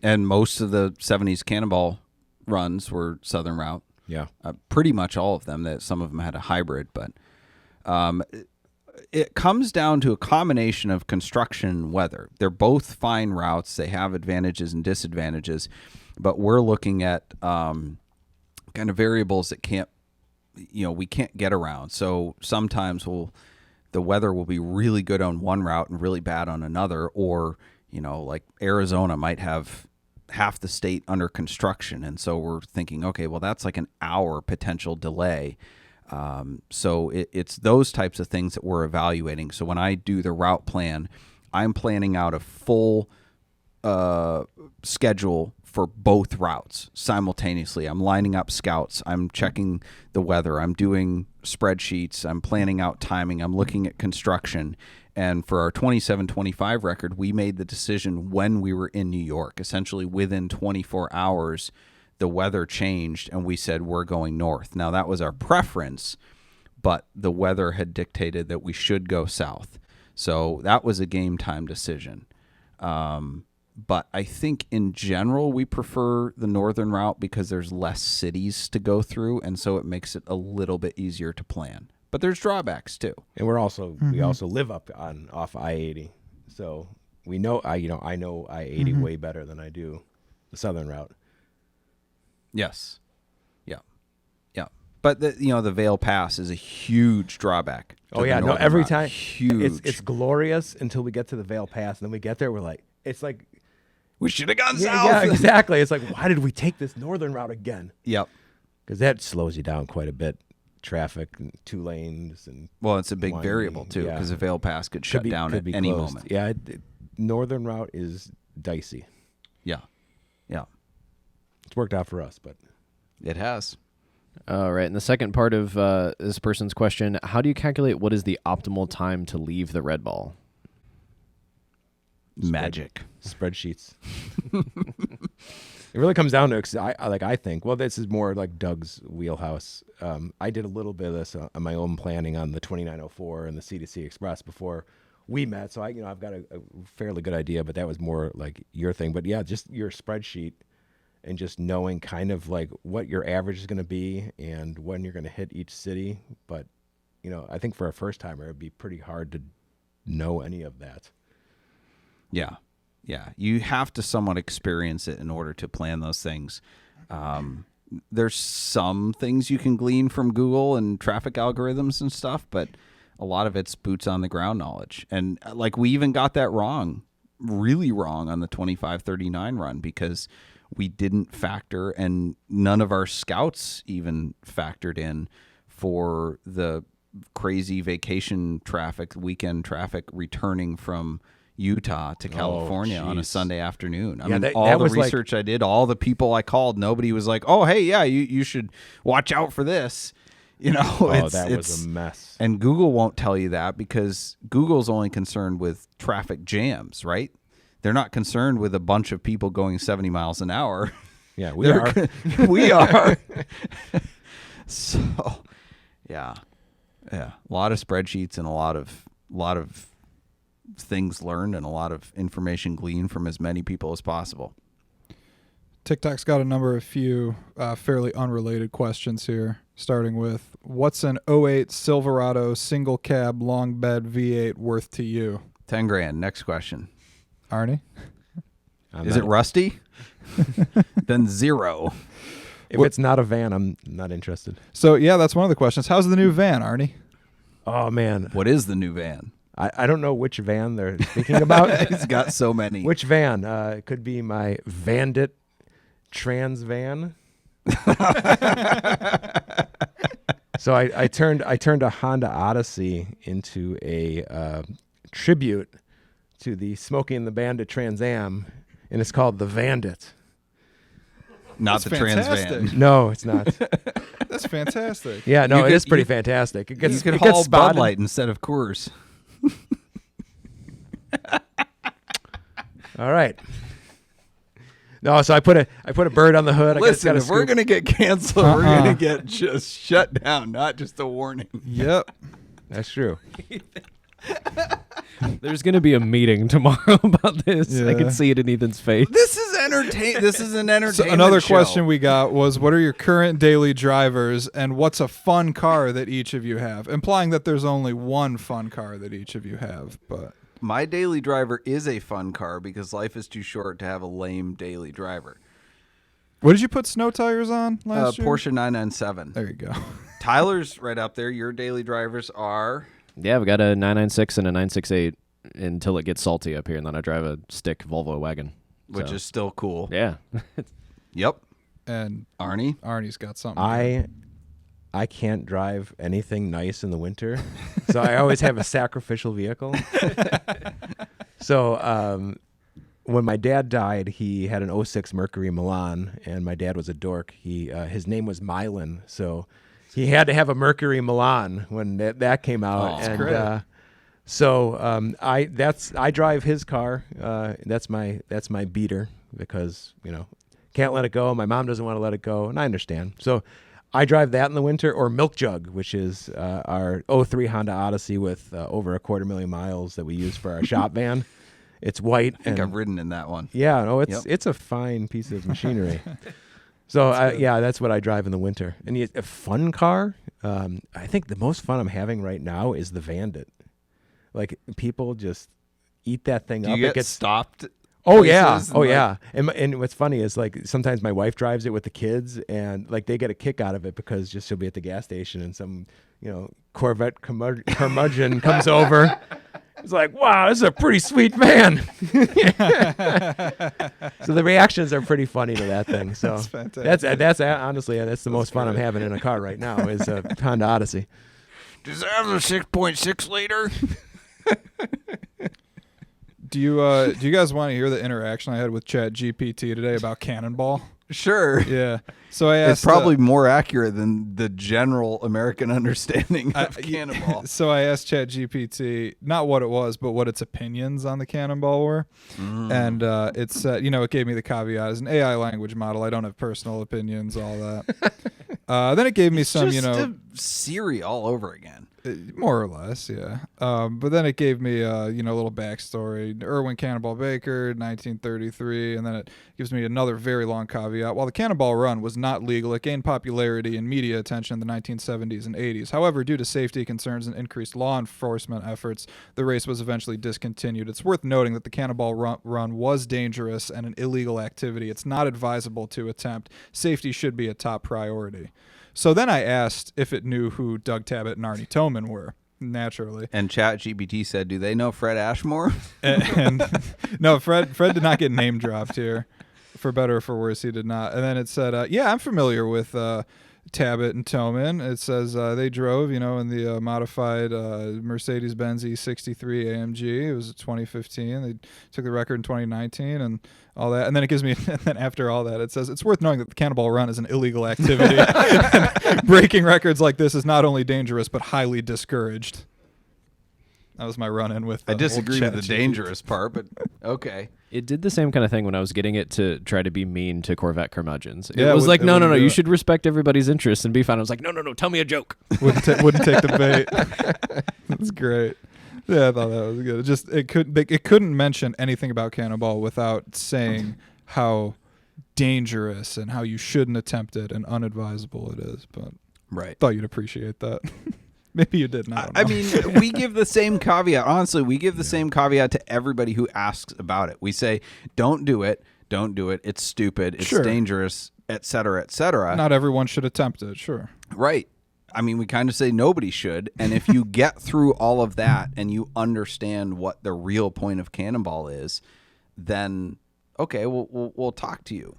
And most of the 70s Cannonball runs were Southern Route. Yeah. Pretty much all of them. That some of them had a hybrid, but it comes down to a combination of construction and weather. They're both fine routes. They have advantages and disadvantages, but we're looking at kind of variables that we can't get around. So sometimes the weather will be really good on one route and really bad on another, or like Arizona might have half the state under construction, and so we're thinking, okay, well, that's like an hour potential delay. So it's those types of things that we're evaluating. So when I do the route plan, I'm planning out a full schedule for both routes simultaneously. I'm lining up scouts. I'm checking the weather. I'm doing spreadsheets. I'm planning out timing. I'm looking at construction. And for our 27-25 record, we made the decision when we were in New York. Essentially within 24 hours, the weather changed and we said we're going north. Now, that was our preference, but the weather had dictated that we should go south. So that was a game time decision. But I think in general, we prefer the northern route because there's less cities to go through, and so it makes it a little bit easier to plan. But there's drawbacks too. And we also live off I-80, so we know I know I-80 way better than I do the southern route. Yes, yeah. But the Vail Pass is a huge drawback. Oh yeah, no. northern Every route. time Huge. it's glorious until we get to the Vail Pass, and then we get there, we're like, it's like. We should have gone Yeah, south. yeah, exactly. It's like, why did we take this northern route again? Yep. Because that slows you down quite a bit. Traffic, and 2 lanes, and Well, it's a big winding, variable too, yeah. because the Vail Pass could shut down could at be any closed. moment. Yeah, northern route is dicey. Yeah. It's worked out for us, but It has. All right. And the second part of this person's question: how do you calculate what is the optimal time to leave the red ball? Magic. spreadsheets. It really comes down to, I think, well, this is more like Doug's wheelhouse. I did a little bit of this on my own planning on the 2904 and the C2C Express before we met. So I've got a fairly good idea, but that was more like your thing. But yeah, just your spreadsheet and just knowing kind of like what your average is going to be and when you're going to hit each city. But, I think for a first timer, it'd be pretty hard to know any of that. Yeah. Yeah. You have to somewhat experience it in order to plan those things. There's some things you can glean from Google and traffic algorithms and stuff, but a lot of it's boots on the ground knowledge. And like we even got that wrong, really wrong on the 2539 run because we didn't factor, and none of our scouts even factored in for the crazy vacation traffic, weekend traffic returning from Utah to California on a geez. Sunday afternoon. I Yeah, mean, that all the was like- research I did, all the people I called, nobody was like, "Oh, hey, yeah, you should watch out for this." That was a mess. And Google won't tell you that because Google's only concerned with traffic jams, right? They're not concerned with a bunch of people going 70 miles an hour. Yeah, we are. We are. So, yeah, a lot of spreadsheets and a lot of things learned and a lot of information gleaned from as many people as possible. TikTok's got a number of few fairly unrelated questions here, starting with, what's an 08 Silverado single cab long bed V8 worth to you? 10 grand. Next question. Arnie? Is it rusty? Then 0. If it's not a van, I'm not interested. So, yeah, that's one of the questions. How's the new van, Arnie? Oh, man. What is the new van? I don't know which van they're speaking about. He's got so many. Which van? It could be my Vandit Trans van. So I turned a Honda Odyssey into a tribute to the Smokey and the Bandit Trans Am, and it's called the Vandit. Not That's the trans fantastic. van. No, it's not. That's fantastic. Yeah, no, You it could- is pretty you- fantastic. It You gets, could it gets haul Bud spotted. Light instead of Coors. All right. No, so I put a bird on the hood. Listen, I if we're gonna get canceled, we're gonna get just shut down, not just a warning. Yep. That's true. There's going to be a meeting tomorrow about this. I Yeah. can see it in Ethan's face. This is This is an So entertainment. another show. question we got was, what are your current daily drivers, and what's a fun car that each of you have? Implying that there's only one fun car that each of you have, but My daily driver is a fun car because life is too short to have a lame daily driver. what did you put snow tires on last year? Porsche 997. There you go. Tyler's right up there. Your daily drivers are Yeah, we got a 996 and a 968 until it gets salty up here, and then I drive a stick Volvo wagon. which So, is still cool. yeah. Yep. And Arnie. Arnie's got something. I can't drive anything nice in the winter, so I always have a sacrificial vehicle. So when my dad died, he had an 06 Mercury Milan, and my dad was a dork. His name was Milan, so he had to have a Mercury Milan when that came out. Oh, and great. so I drive his car. That's my beater because can't let it go. My mom doesn't want to let it go, and I understand. So I drive that in the winter, or Milk Jug, which is our 03 Honda Odyssey with over 250,000 miles that we use for our shop van. It's white. I think I've ridden in that one. Yeah, no, Yep. it's a fine piece of machinery. So that's what I drive in the winter. And a fun car, I think the most fun I'm having right now is the Vandit. Like people just eat that thing Do up. you It get gets stopped? Oh yeah, places and, oh like- yeah. And what's funny is like sometimes my wife drives it with the kids, and like they get a kick out of it because just she'll be at the gas station and some Corvette Curmudgeon comes over. It's like, wow, this is a pretty sweet van. So the reactions are pretty funny to that thing. So That's fantastic. that's honestly that's the most fun I'm having in a car right now is a Honda Odyssey. Does it have a 6.6 liter? Do you guys want to hear the interaction I had with ChatGPT today about Cannonball? Sure. Yeah. So I asked. It's probably more accurate than the general American understanding of Cannonball. So I asked ChatGPT not what it was, but what its opinions on the Cannonball were, and it said, it gave me the caveat as an AI language model. I don't have personal opinions, all that. Then it gave me some, Just a Siri all over again. more or less, yeah. But then it gave me, a little backstory. Irwin Cannonball Baker, 1933, and then it gives me another very long caveat. While the Cannonball Run was not legal, it gained popularity and media attention in the 1970s and 80s. However, due to safety concerns and increased law enforcement efforts, the race was eventually discontinued. It's worth noting that the Cannonball Run was dangerous and an illegal activity. It's not advisable to attempt. Safety should be a top priority. So then I asked if it knew who Doug Tabbitt and Arne Toman were, naturally. And ChatGPT said, "Do they know Fred Ashmore?" And no, Fred did not get name dropped here. For better or for worse, he did not. And then it said, yeah, I'm familiar with Tabbitt and Toman. It says they drove, in the modified Mercedes-Benz E63 AMG. It was 2015. They took the record in 2019 and all that. And then it gives me, and then after all that, it says, it's worth knowing that the Cannonball Run is an illegal activity. Breaking records like this is not only dangerous, but highly discouraged. That was my run-in with I disagree with the ChatGPT. dangerous part, but okay. It did the same kind of thing when I was getting it to try to be mean to Corvette curmudgeons. It Yeah, was like, it no, wouldn't do you it. should respect everybody's interests and be fine. I was like, no, tell me a joke. wouldn't take the bait. That's great. Yeah, I thought that was good. It couldn't mention anything about Cannonball without saying how dangerous and how you shouldn't attempt it and unadvisable it is. But Right. thought you'd appreciate that. Maybe you didn't. I mean, we give the same caveat. Honestly, we give the same caveat to everybody who asks about it. We say, don't do it. Don't do it. It's stupid. It's Sure. dangerous, et cetera, et cetera. not everyone should attempt it. Sure. Right. I mean, we kind of say nobody should. And if you get through all of that and you understand what the real point of Cannonball is, then, okay, we'll talk to you.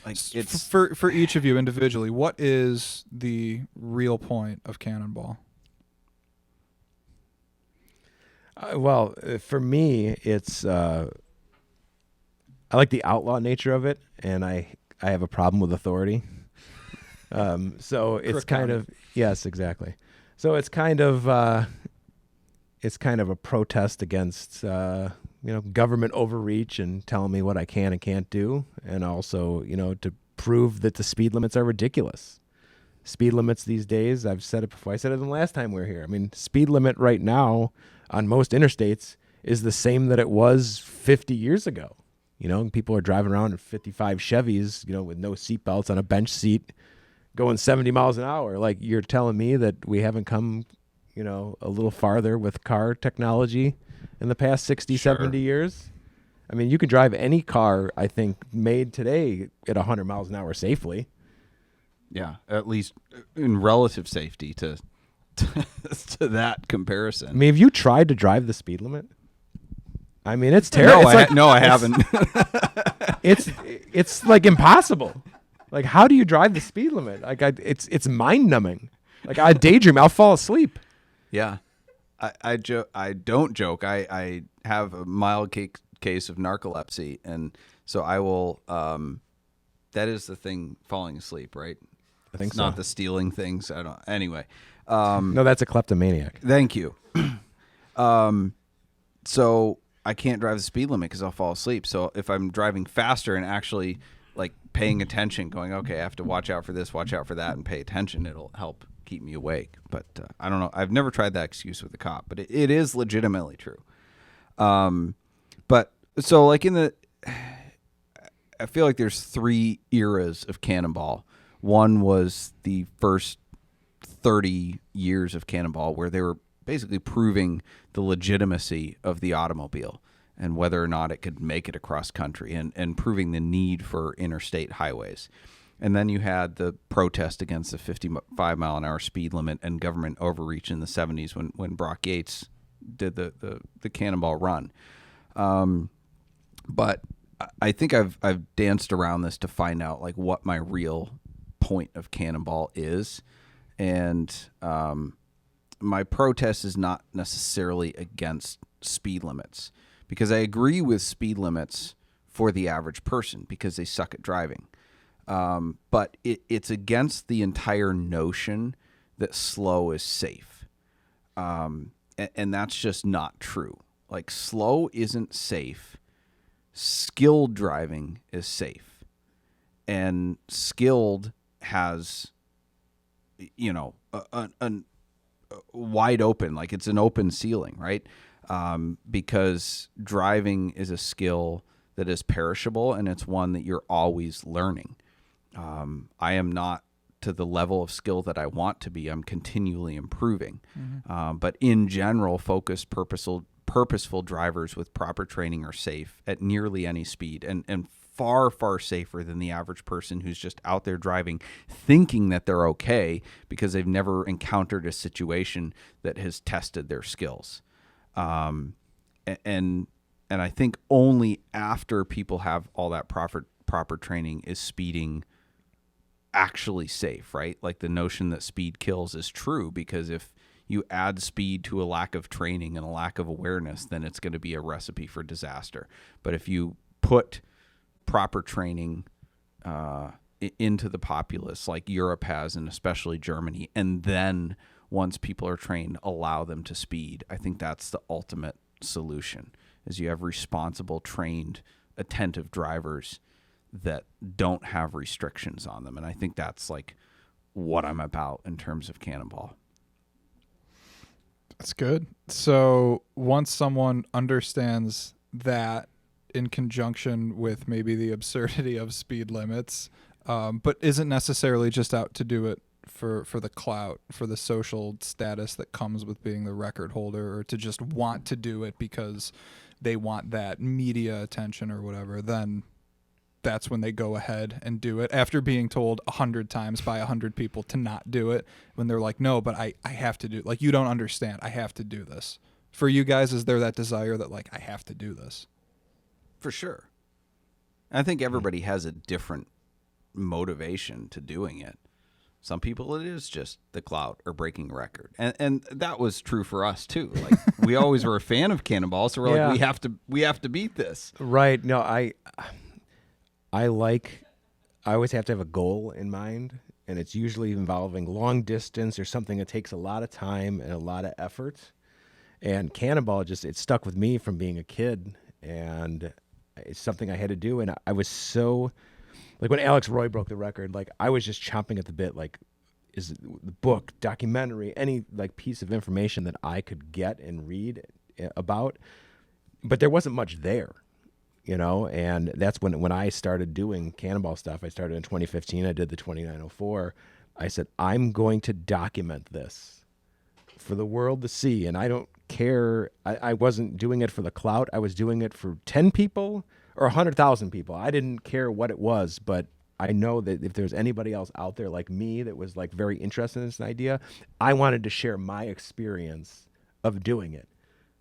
Like it's For each of you individually, what is the real point of Cannonball? For me, it's I like the outlaw nature of it, and I have a problem with authority. So it's kind of yes, exactly. So it's kind of a protest against government overreach and telling me what I can and can't do, and also to prove that the speed limits are ridiculous. Speed limits these days, I've said it before. I said it the last time we were here. I mean, speed limit right now on most interstates is the same that it was 50 years ago. People are driving around in 55 Chevys, with no seatbelts on a bench seat, going 70 miles an hour. Like, you're telling me that we haven't come, a little farther with car technology in the past 60, 70 years? I mean, you can drive any car, I think, made today at 100 miles an hour safely. Yeah, at least in relative safety to that comparison. I mean, have you tried to drive the speed limit? I mean, it's terrible. No, I haven't. It's like impossible. Like, how do you drive the speed limit? Like, it's mind numbing. Like, I daydream, I'll fall asleep. Yeah, I don't joke. I have a mild case of narcolepsy, and so I will. That is the thing, falling asleep, right? I think it's so. Not the stealing things. I don't. Anyway. No, that's a kleptomaniac. Thank you. So I can't drive the speed limit because I'll fall asleep. So if I'm driving faster and actually like paying attention, going, okay, I have to watch out for this, watch out for that, and pay attention, it'll help keep me awake. But I don't know. I've never tried that excuse with a cop, but it is legitimately true. But so like I feel like there's 3 eras of Cannonball. One was the first 30 years of Cannonball, where they were basically proving the legitimacy of the automobile and whether or not it could make it across country, and proving the need for interstate highways. And then you had the protest against the 55 mile an hour speed limit and government overreach in the 70s when Brock Yates did the Cannonball run. But I think I've danced around this to find out like what my real point of Cannonball is. And my protest is not necessarily against speed limits, because I agree with speed limits for the average person because they suck at driving. But it's against the entire notion that slow is safe. And that's just not true. Like, slow isn't safe. Skilled driving is safe. And skilled has, a wide open, like it's an open ceiling, right? Because driving is a skill that is perishable, and it's one that you're always learning. I am not to the level of skill that I want to be. I'm continually improving. Mm-hmm. But in general, focused, purposeful drivers with proper training are safe at nearly any speed, and far, far safer than the average person who's just out there driving thinking that they're okay because they've never encountered a situation that has tested their skills. And I think only after people have all that proper training is speeding actually safe, right? Like, the notion that speed kills is true, because if you add speed to a lack of training and a lack of awareness, then it's going to be a recipe for disaster. But if you put proper training into the populace like Europe has, and especially Germany, and then once people are trained, allow them to speed, I think that's the ultimate solution, is you have responsible, trained, attentive drivers that don't have restrictions on them. And I think that's like what I'm about in terms of Cannonball. That's good. So once someone understands that, in conjunction with maybe the absurdity of speed limits, but isn't necessarily just out to do it for the clout, for the social status that comes with being the record holder, or to just want to do it because they want that media attention or whatever, then that's when they go ahead and do it after being told 100 times by 100 people to not do it, when they're like, no, but I have to do it. Like, you don't understand. I have to do this. For you guys, is there that desire that, like, I have to do this? For sure. I think everybody has a different motivation to doing it. Some people, it is just the clout or breaking a record. And that was true for us too. Like, we always were a fan of Cannonball, so we're like, we have to beat this. Right. No, I always have to have a goal in mind. and it's usually involving long distance or something that takes a lot of time and a lot of effort. And Cannonball it stuck with me from being a kid, and it's something I had to do. And I was so, like when Alex Roy broke the record, like I was just chomping at the bit, like is the book, documentary, any like piece of information that I could get and read about. But there wasn't much there, you know, and that's when I started doing Cannonball stuff. I started in 2015. I did the 2904. I said, I'm going to document this for the world to see. And I don't care. I wasn't doing it for the clout. I was doing it for 10 people or 100,000 people. I didn't care what it was, but I know that if there's anybody else out there like me that was like very interested in this idea, I wanted to share my experience of doing it.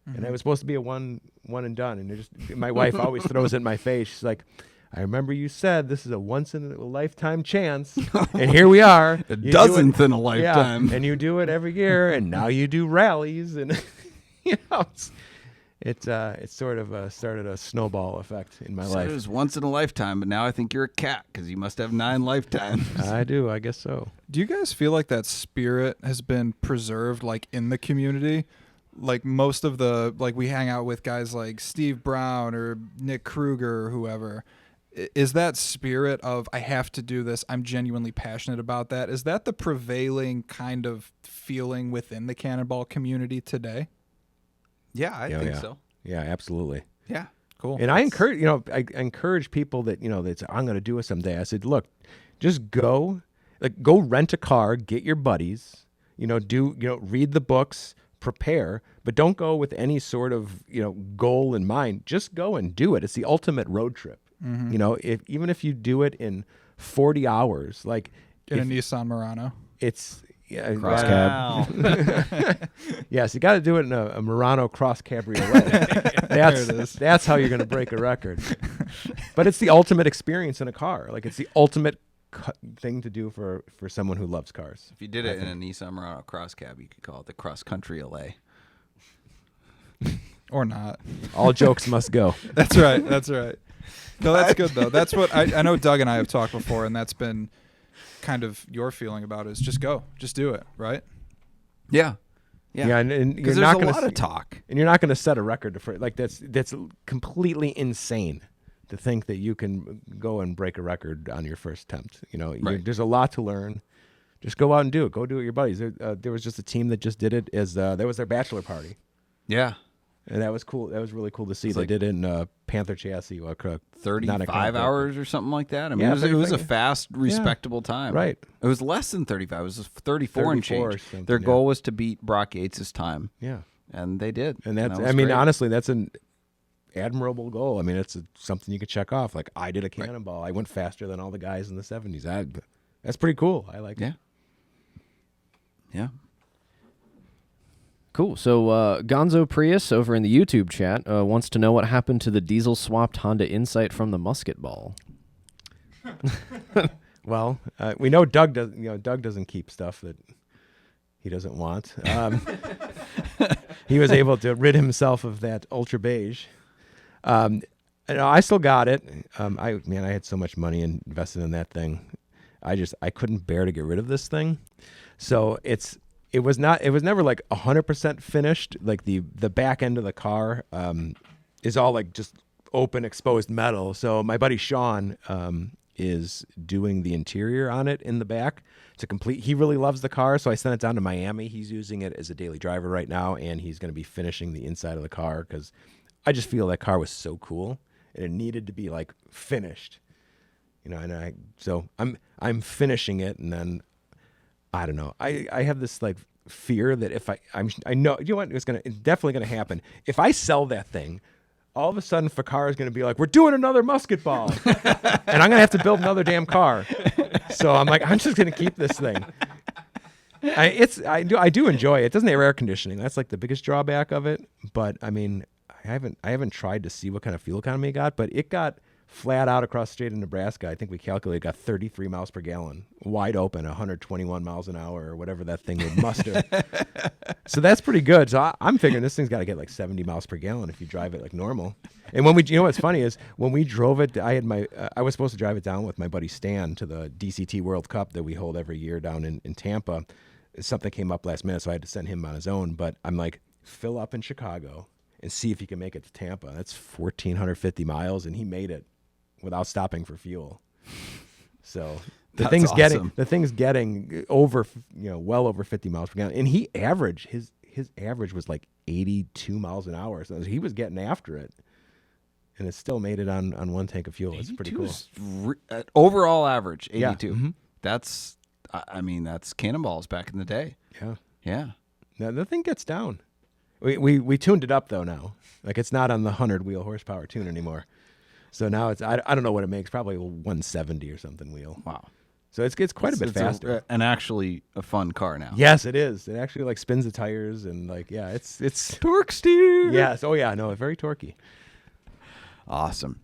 Mm-hmm. And it was supposed to be a one and done. And my wife always throws it in my face. She's like, I remember you said this is a once in a lifetime chance, and here we are. A dozenth in a lifetime. Yeah, and you do it every year, and now you do rallies, and you know, it's sort of started a snowball effect in my life. It was once in a lifetime, but now I think you're a cat because you must have 9 lifetimes. I do, I guess so. Do you guys feel like that spirit has been preserved, like in the community? Like most of like we hang out with guys like Steve Brown or Nick Kruger or whoever. Is that spirit of I have to do this, I'm genuinely passionate about that? Is that the prevailing kind of feeling within the Cannonball community today? Yeah, I think so. Yeah, absolutely. Yeah. Cool. And I encourage people that, you know, that I'm going to do it someday. I said, look, just go rent a car, get your buddies, read the books, prepare, but don't go with any sort of, goal in mind. Just go and do it. It's the ultimate road trip. Mm-hmm. Even if you do it in 40 hours, like in a Nissan Murano. It's cross cab. Yes, you got to do it in a Murano cross cabriolet. That's how you're going to break a record. But it's the ultimate experience in a car. Like it's the ultimate thing to do for someone who loves cars. If you did it in a Nissan Murano cross cab, you could call it the cross country LA. Or not. All jokes must go. That's right. No, that's good though. That's what I know. Doug and I have talked before, and that's been kind of your feeling about it. Is just go, just do it, right? Yeah, and because you're there's not a lot of talk, and you're not going to set a record like that's completely insane to think that you can go and break a record on your first attempt. Right. There's a lot to learn. Just go out and do it. Go do it with your buddies. There was just a team that just did it as that was their bachelor party. Yeah. And that was cool. That was really cool to see. It's they did it in Panther chassis. 35 hours or something like that. I mean, Yeah, it was a fast, respectable time. Right. It was less than 35. It was 34 and change. Their goal was to beat Brock Yates' time. Yeah. And they did. And that's, that was great. honestly, that's an admirable goal. I mean, it's something you could check off. Like, I did a Cannonball. Right. I went faster than all the guys in the 70s. That's pretty cool. I like it. Yeah. Cool. So Gonzo Prius over in the YouTube chat wants to know what happened to the diesel-swapped Honda Insight from the musket ball. Well, we know Doug does. Doug doesn't keep stuff that he doesn't want. He was able to rid himself of that ultra beige. I still got it. I had so much money invested in that thing. I couldn't bear to get rid of this thing. So it was never like 100% finished. Like the back end of the car is all like just open exposed metal. So my buddy Sean is doing the interior on it in the back to complete. He really loves the car, so I sent it down to Miami. He's using it as a daily driver right now, and he's going to be finishing the inside of the car because I just feel that car was so cool and it needed to be like finished. So I'm finishing it, and then I don't know. I have this like fear that if I know, you know what, it's definitely gonna happen. If I sell that thing, all of a sudden Fakar is gonna be like, we're doing another musket ball, and I'm gonna have to build another damn car. So I'm like, I'm just gonna keep this thing. I do enjoy it. It doesn't have air conditioning. That's like the biggest drawback of it. But I mean, I haven't tried to see what kind of fuel economy it got, but it got flat out across the state of Nebraska. I think we calculated got 33 miles per gallon, wide open, 121 miles an hour or whatever that thing would muster. So that's pretty good. So I'm figuring this thing's got to get like 70 miles per gallon if you drive it like normal. And when what's funny is when we drove it, I was supposed to drive it down with my buddy Stan to the DCT World Cup that we hold every year down in Tampa. Something came up last minute, so I had to send him on his own. But I'm like, fill up in Chicago and see if you can make it to Tampa. That's 1,450 miles, and he made it without stopping for fuel. So the thing's getting over, well over 50 miles per gallon. And he averaged his average was like 82 miles an hour. So he was getting after it, and it still made it on one tank of fuel. It's pretty cool. Overall average 82. Yeah. Mm-hmm. That's Cannonballs back in the day. Yeah. Yeah. Now the thing gets down. We tuned it up though now. Like it's not on the 100 wheel horsepower tune anymore. So now it's I don't know what it makes, probably a 170 or something wheel. Wow. So it's quite a bit faster. And actually a fun car now. Yes, it is. It actually like spins the tires and like it's Torque steer. Yes. Oh yeah, no, very torquey. Awesome.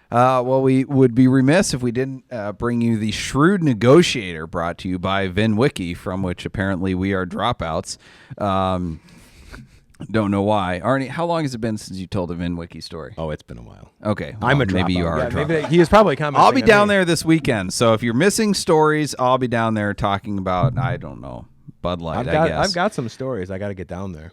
Well, we would be remiss if we didn't bring you the Shrewd Negotiator, brought to you by VinWiki, from which apparently we are dropouts. Don't know why. Arnie, how long has it been since you told a VinWiki story? Oh, it's been a while. Okay. I'm a dropout. Maybe you are a dropout. Maybe he is probably commenting. I'll be down there this weekend. So if you're missing stories, I'll be down there talking about, I don't know, Bud Light, I guess. I've got some stories. I got to get down there.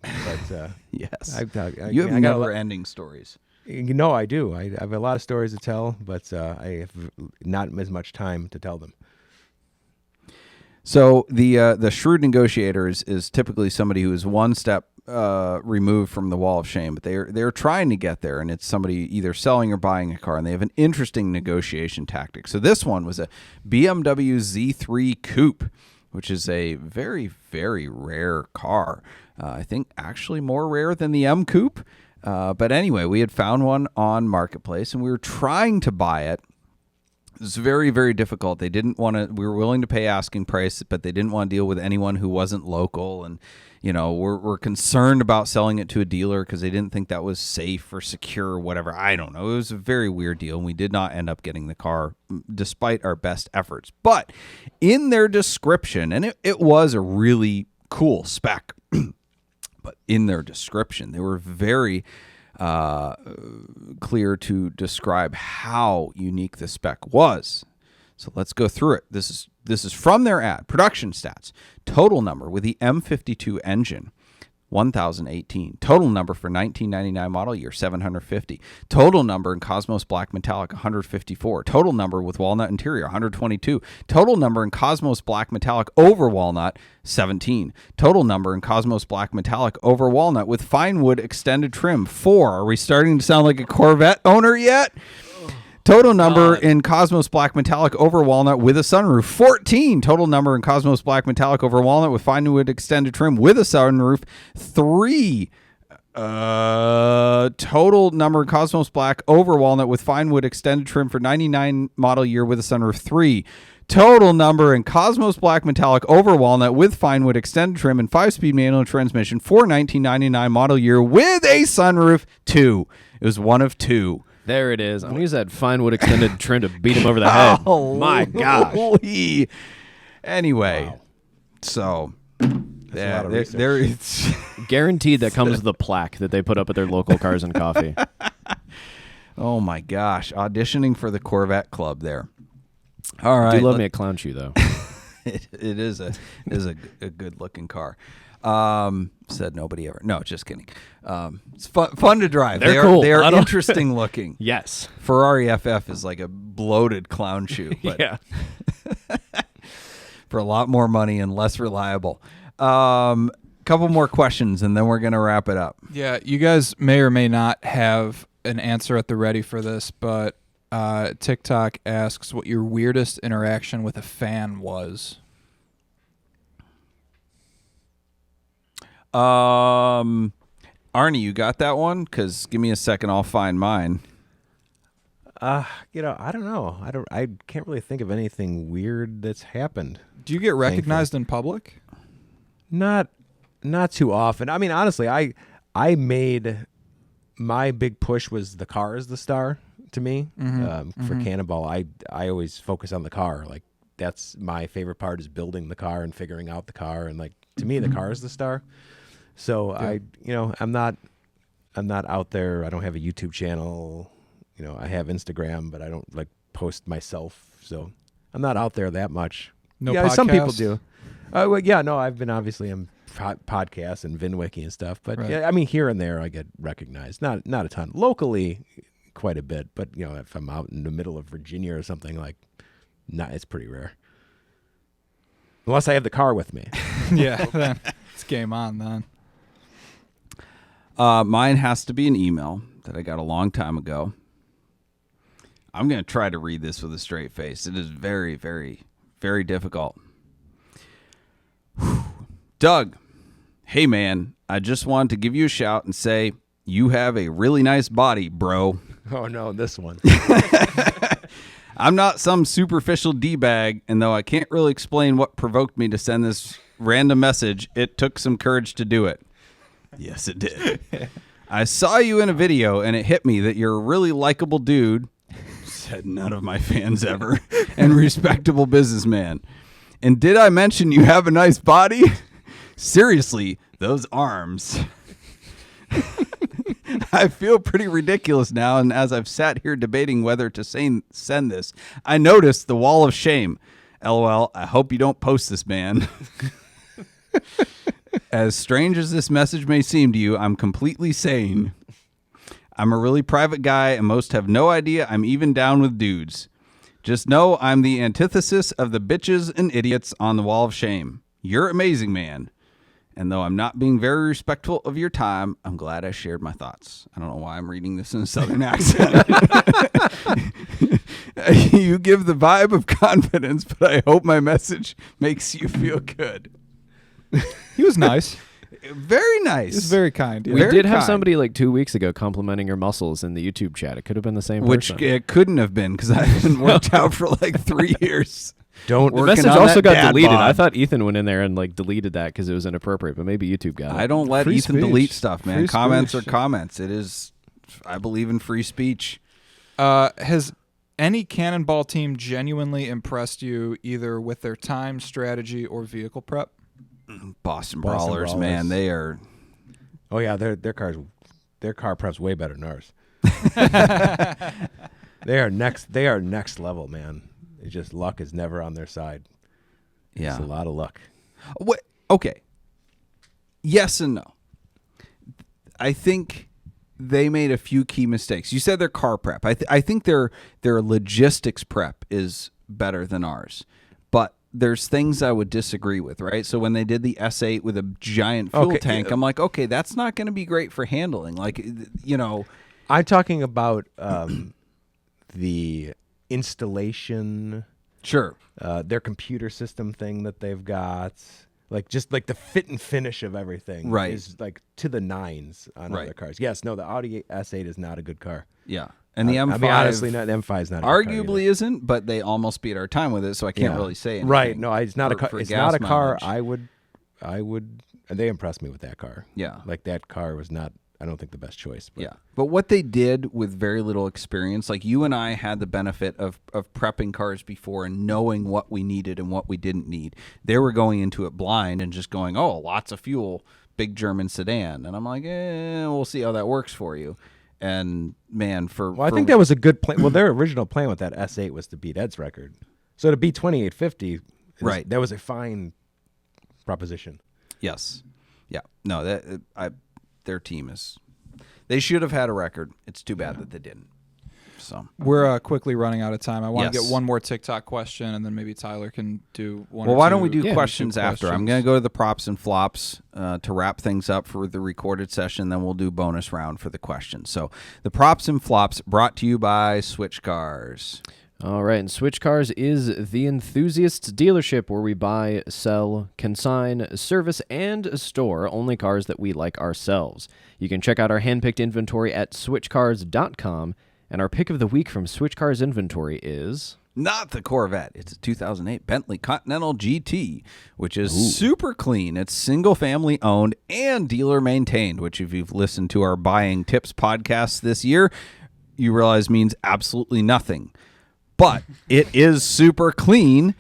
But yes. You have never-ending stories. I do. I have a lot of stories to tell, but I have not as much time to tell them. So the Shrewd Negotiator is typically somebody who is one step removed from the wall of shame, but they're trying to get there, and it's somebody either selling or buying a car, and they have an interesting negotiation tactic. So this one was a BMW Z3 Coupe, which is a very, very rare car. I think actually more rare than the M Coupe. But anyway, we had found one on Marketplace, and we were trying to buy it. It was very, very difficult. They didn't want to. We were willing to pay asking price, but they didn't want to deal with anyone who wasn't local. And we're concerned about selling it to a dealer because they didn't think that was safe or secure or whatever. I don't know. It was a very weird deal, and we did not end up getting the car despite our best efforts. But in their description, and it was a really cool spec, but in their description, they were very clear to describe how unique the spec was. So let's go through it. This is from their ad. Production stats. Total number with the M52 engine, 1,018. Total number for 1999 model year, 750. Total number in Cosmos Black Metallic, 154. Total number with walnut interior, 122. Total number in Cosmos Black Metallic over walnut, 17. Total number in Cosmos Black Metallic over walnut with fine wood extended trim, 4. Are we starting to sound like a Corvette owner yet? Total number in Cosmos Black Metallic over walnut with a sunroof, 14. Total number in Cosmos Black Metallic over walnut with fine wood extended trim with a sunroof, 3. Total number in Cosmos Black over walnut with fine wood extended trim for 99 model year with a sunroof, 3. Total number in Cosmos Black Metallic over walnut with fine wood extended trim and 5-speed manual transmission for 1999 model year with a sunroof, 2. It was one of 2. There it is. I'm going to use that fine wood extended trim to beat him over the head. My gosh. Anyway, wow. So there it's guaranteed that comes with the plaque that they put up at their local Cars and Coffee. Oh my gosh, auditioning for the Corvette Club there. All right. I do love me a clown shoe though. It is a good looking car. Said nobody ever. No, just kidding. It's fun to drive. They're cool. They are interesting looking. Yes. Ferrari FF is like a bloated clown shoe, but yeah. for a lot more money and less reliable. Couple more questions and then we're gonna wrap it up. Yeah, you guys may or may not have an answer at the ready for this, but TikTok asks what your weirdest interaction with a fan was. Arnie, you got that one? Because give me a second, I'll find mine. I don't know. I can't really think of anything weird that's happened. Do you get recognized in public? Not too often. I mean, honestly, I made my big push was the car is the star. to me. For Cannonball, I always focus on the car. Like that's my favorite part is building the car and figuring out the car. And like to me, the car is the star. So I'm not out there. I don't have a YouTube channel. I have Instagram, but I don't like post myself. So I'm not out there that much. No yeah, some people podcasts? do. I've been obviously on podcasts and VinWiki and stuff, but Right. yeah, I mean here and there I get recognized. Not a ton. Locally, quite a bit, but if I'm out in the middle of Virginia or something it's pretty rare. Unless I have the car with me. Yeah, then it's game on then. Mine has to be an email that I got a long time ago. I'm going to try to read this with a straight face. It is very, very, very difficult. Doug, hey man, I just wanted to give you a shout and say you have a really nice body, bro. Oh no, this one. I'm not some superficial D-bag, and though I can't really explain what provoked me to send this random message, it took some courage to do it. Yes, it did. I saw you in a video, and it hit me that you're a really likable dude, said none of my fans ever, and respectable businessman. And did I mention you have a nice body? Seriously, those arms. I feel pretty ridiculous now, and as I've sat here debating whether to send this, I noticed the wall of shame. LOL, I hope you don't post this, man. As strange as this message may seem to you, I'm completely sane. I'm a really private guy, and most have no idea I'm even down with dudes. Just know I'm the antithesis of the bitches and idiots on the wall of shame. You're amazing, man. And though I'm not being very respectful of your time, I'm glad I shared my thoughts. I don't know why I'm reading this in a southern accent. You give the vibe of confidence, but I hope my message makes you feel good. He was nice. Very nice. He was very kind. Yeah. We Very did have kind. somebody like 2 weeks ago complimenting your muscles in the YouTube chat. It could have been the same Which person. it couldn't have been because I hadn't worked out for like 3 years. Don't The working message on also that got dad deleted. bod. I thought Ethan went in there and like deleted that because it was inappropriate, but maybe YouTube got it. I don't let Free Ethan speech. delete stuff, man. Free Comments speech. are comments. It is. I believe in free speech. Has any Cannonball team genuinely impressed you either with their time, strategy, or vehicle prep? Boston Boston Brawlers, man, Brawlers. they are. Oh yeah, their car prep's way better than ours. They are next level, man. It's just luck is never on their side. Yeah. It's a lot of luck. What? Okay. Yes and no. I think they made a few key mistakes. You said their car prep. I think their logistics prep is better than ours, but there's things I would disagree with. Right. So when they did the S8 with a giant fuel Okay, tank, yeah. I'm like, okay, that's not going to be great for handling. Like, I'm talking about the installation, sure. their computer system thing that they've got, like just like the fit and finish of everything, Right. is like to the nines on Right. other cars. Yes, no, the Audi S8 is not a good car. Yeah. And the M5, I mean, honestly, the M5 is not a good car arguably either. isn't, but they almost beat our time with it, so I can't Yeah. really say anything. Right? No, it's not a for- car. for It's gas not a car. mileage. I would. They impressed me with that car. Yeah. Like that car was not. I don't think the best choice. But Yeah. But what they did with very little experience, like you and I had the benefit of prepping cars before and knowing what we needed and what we didn't need. They were going into it blind and just going, oh, lots of fuel, big German sedan. And I'm like, we'll see how that works for you. And man, I think that was a good plan. Well, their original plan with that S8 was to beat Ed's record. So to beat 2850, Right. That was a fine proposition. Yes. Yeah. No, their team is. They should have had a record. It's too bad that they didn't. So We're quickly running out of time. I want to Yes. get one more TikTok question, and then maybe Tyler can do one. Well, or why two- don't we do Yeah, questions two after? I'm questions. going to go to the props and flops to wrap things up for the recorded session. Then we'll do bonus round for the questions. So the props and flops brought to you by Switch Cars. All right, and Switch Cars is the enthusiasts dealership where we buy, sell, consign, service, and store only cars that we like ourselves. You can check out our handpicked inventory at switchcars.com, and our pick of the week from Switch Cars inventory is... Not the Corvette. It's a 2008 Bentley Continental GT, which is super clean. It's single family owned and dealer maintained, which if you've listened to our buying tips podcast this year, you realize means absolutely nothing. But it is super clean,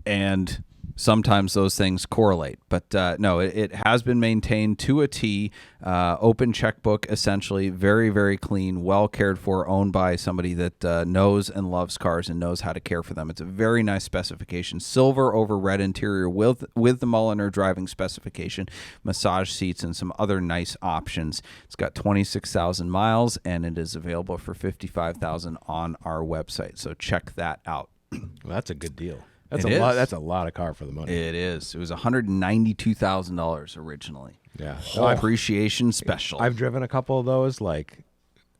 and sometimes those things correlate. But no, it has been maintained to a T. Open checkbook, essentially. Very, very clean, well cared for, owned by somebody that knows and loves cars and knows how to care for them. It's a very nice specification. Silver over red interior with the Mulliner driving specification, massage seats, and some other nice options. It's got 26,000 miles, and it is available for $55,000 on our website. So check that out. Well, that's a good deal. That's It a lot. is. That's a lot of car for the money. It is. It was $192,000 originally. Yeah. Appreciation special. I've driven a couple of those. Like,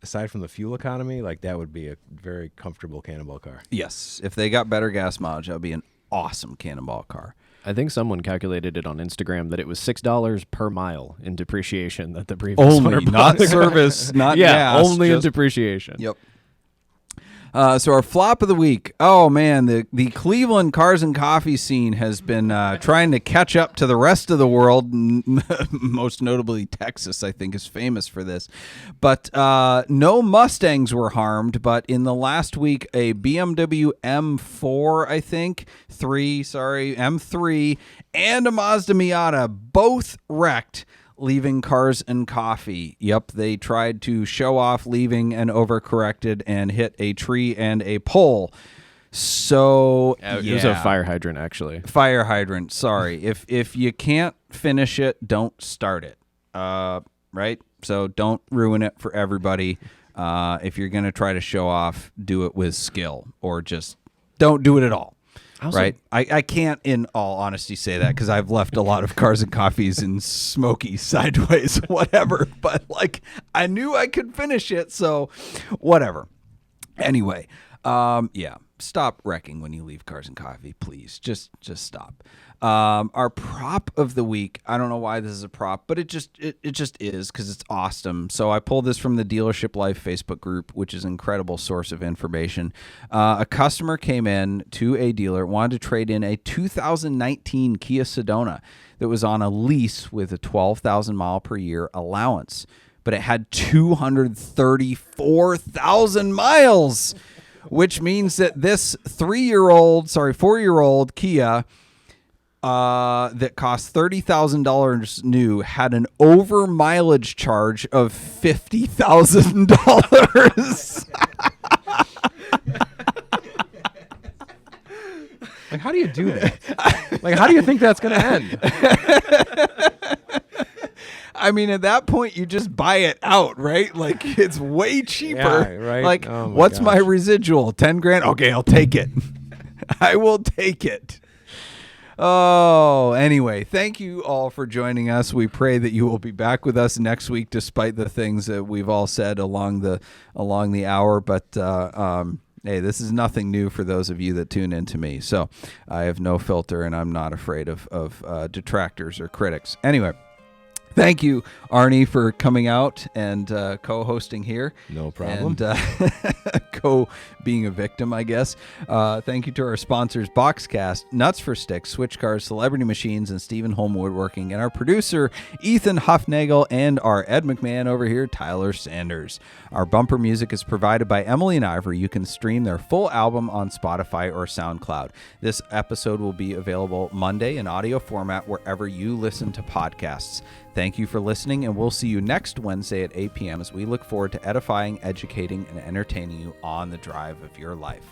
aside from the fuel economy, like that would be a very comfortable Cannonball car. Yes. If they got better gas mileage, that would be an awesome Cannonball car. I think someone calculated it on Instagram that it was $6 per mile in depreciation that the previous one Only, not service, not gas. Only in just- depreciation. Yep. So our flop of the week. Oh man, the Cleveland cars and coffee scene has been trying to catch up to the rest of the world. Most notably, Texas, I think, is famous for this. But no Mustangs were harmed. But in the last week, a BMW M4, I think, M3, and a Mazda Miata both wrecked, leaving cars and coffee. Yep, they tried to show off leaving and overcorrected and hit a tree and a pole. So It was a fire hydrant, actually. Fire hydrant. Sorry, if you can't finish it, don't start it. Right. So don't ruin it for everybody. If you're gonna try to show off, do it with skill, or just don't do it at all. Right. I can't, in all honesty, say that because I've left a lot of cars and coffees in smoky sideways, whatever. But like, I knew I could finish it, so whatever. Anyway, yeah. Stop wrecking when you leave cars and coffee, please. Just stop. Our prop of the week. I don't know why this is a prop, but it just is because it's awesome. So I pulled this from the Dealership Life Facebook group, which is an incredible source of information. A customer came in to a dealer, wanted to trade in a 2019 Kia Sedona that was on a lease with a 12,000 mile per year allowance, but it had 234,000 miles. Which means that this 4-year-old Kia that cost $30,000 new had an over mileage charge of $50,000. Like, how do you do that? Like, how do you think that's going to end? I mean, at that point, you just buy it out, right? Like, it's way cheaper. Yeah, right? Like, Oh my what's my gosh. residual? 10 grand? Okay, I'll take it. I will take it. Oh, anyway, thank you all for joining us. We pray that you will be back with us next week, despite the things that we've all said along the hour. But hey, this is nothing new for those of you that tune in to me. So I have no filter, and I'm not afraid of detractors or critics. Anyway. Thank you, Arnie, for coming out and co-hosting here. No problem. And being a victim, I guess. Thank you to our sponsors, Boxcast, Nuts for Sticks, Switch Cars, Celebrity Machines, and Stephen Holm Woodworking, and our producer, Ethan Huffnagel, and our Ed McMahon over here, Tyler Sanders. Our bumper music is provided by Emily and Ivory. You can stream their full album on Spotify or SoundCloud. This episode will be available Monday in audio format wherever you listen to podcasts. Thank you for listening, and we'll see you next Wednesday at 8 p.m. as we look forward to edifying, educating, and entertaining you on the drive of your life.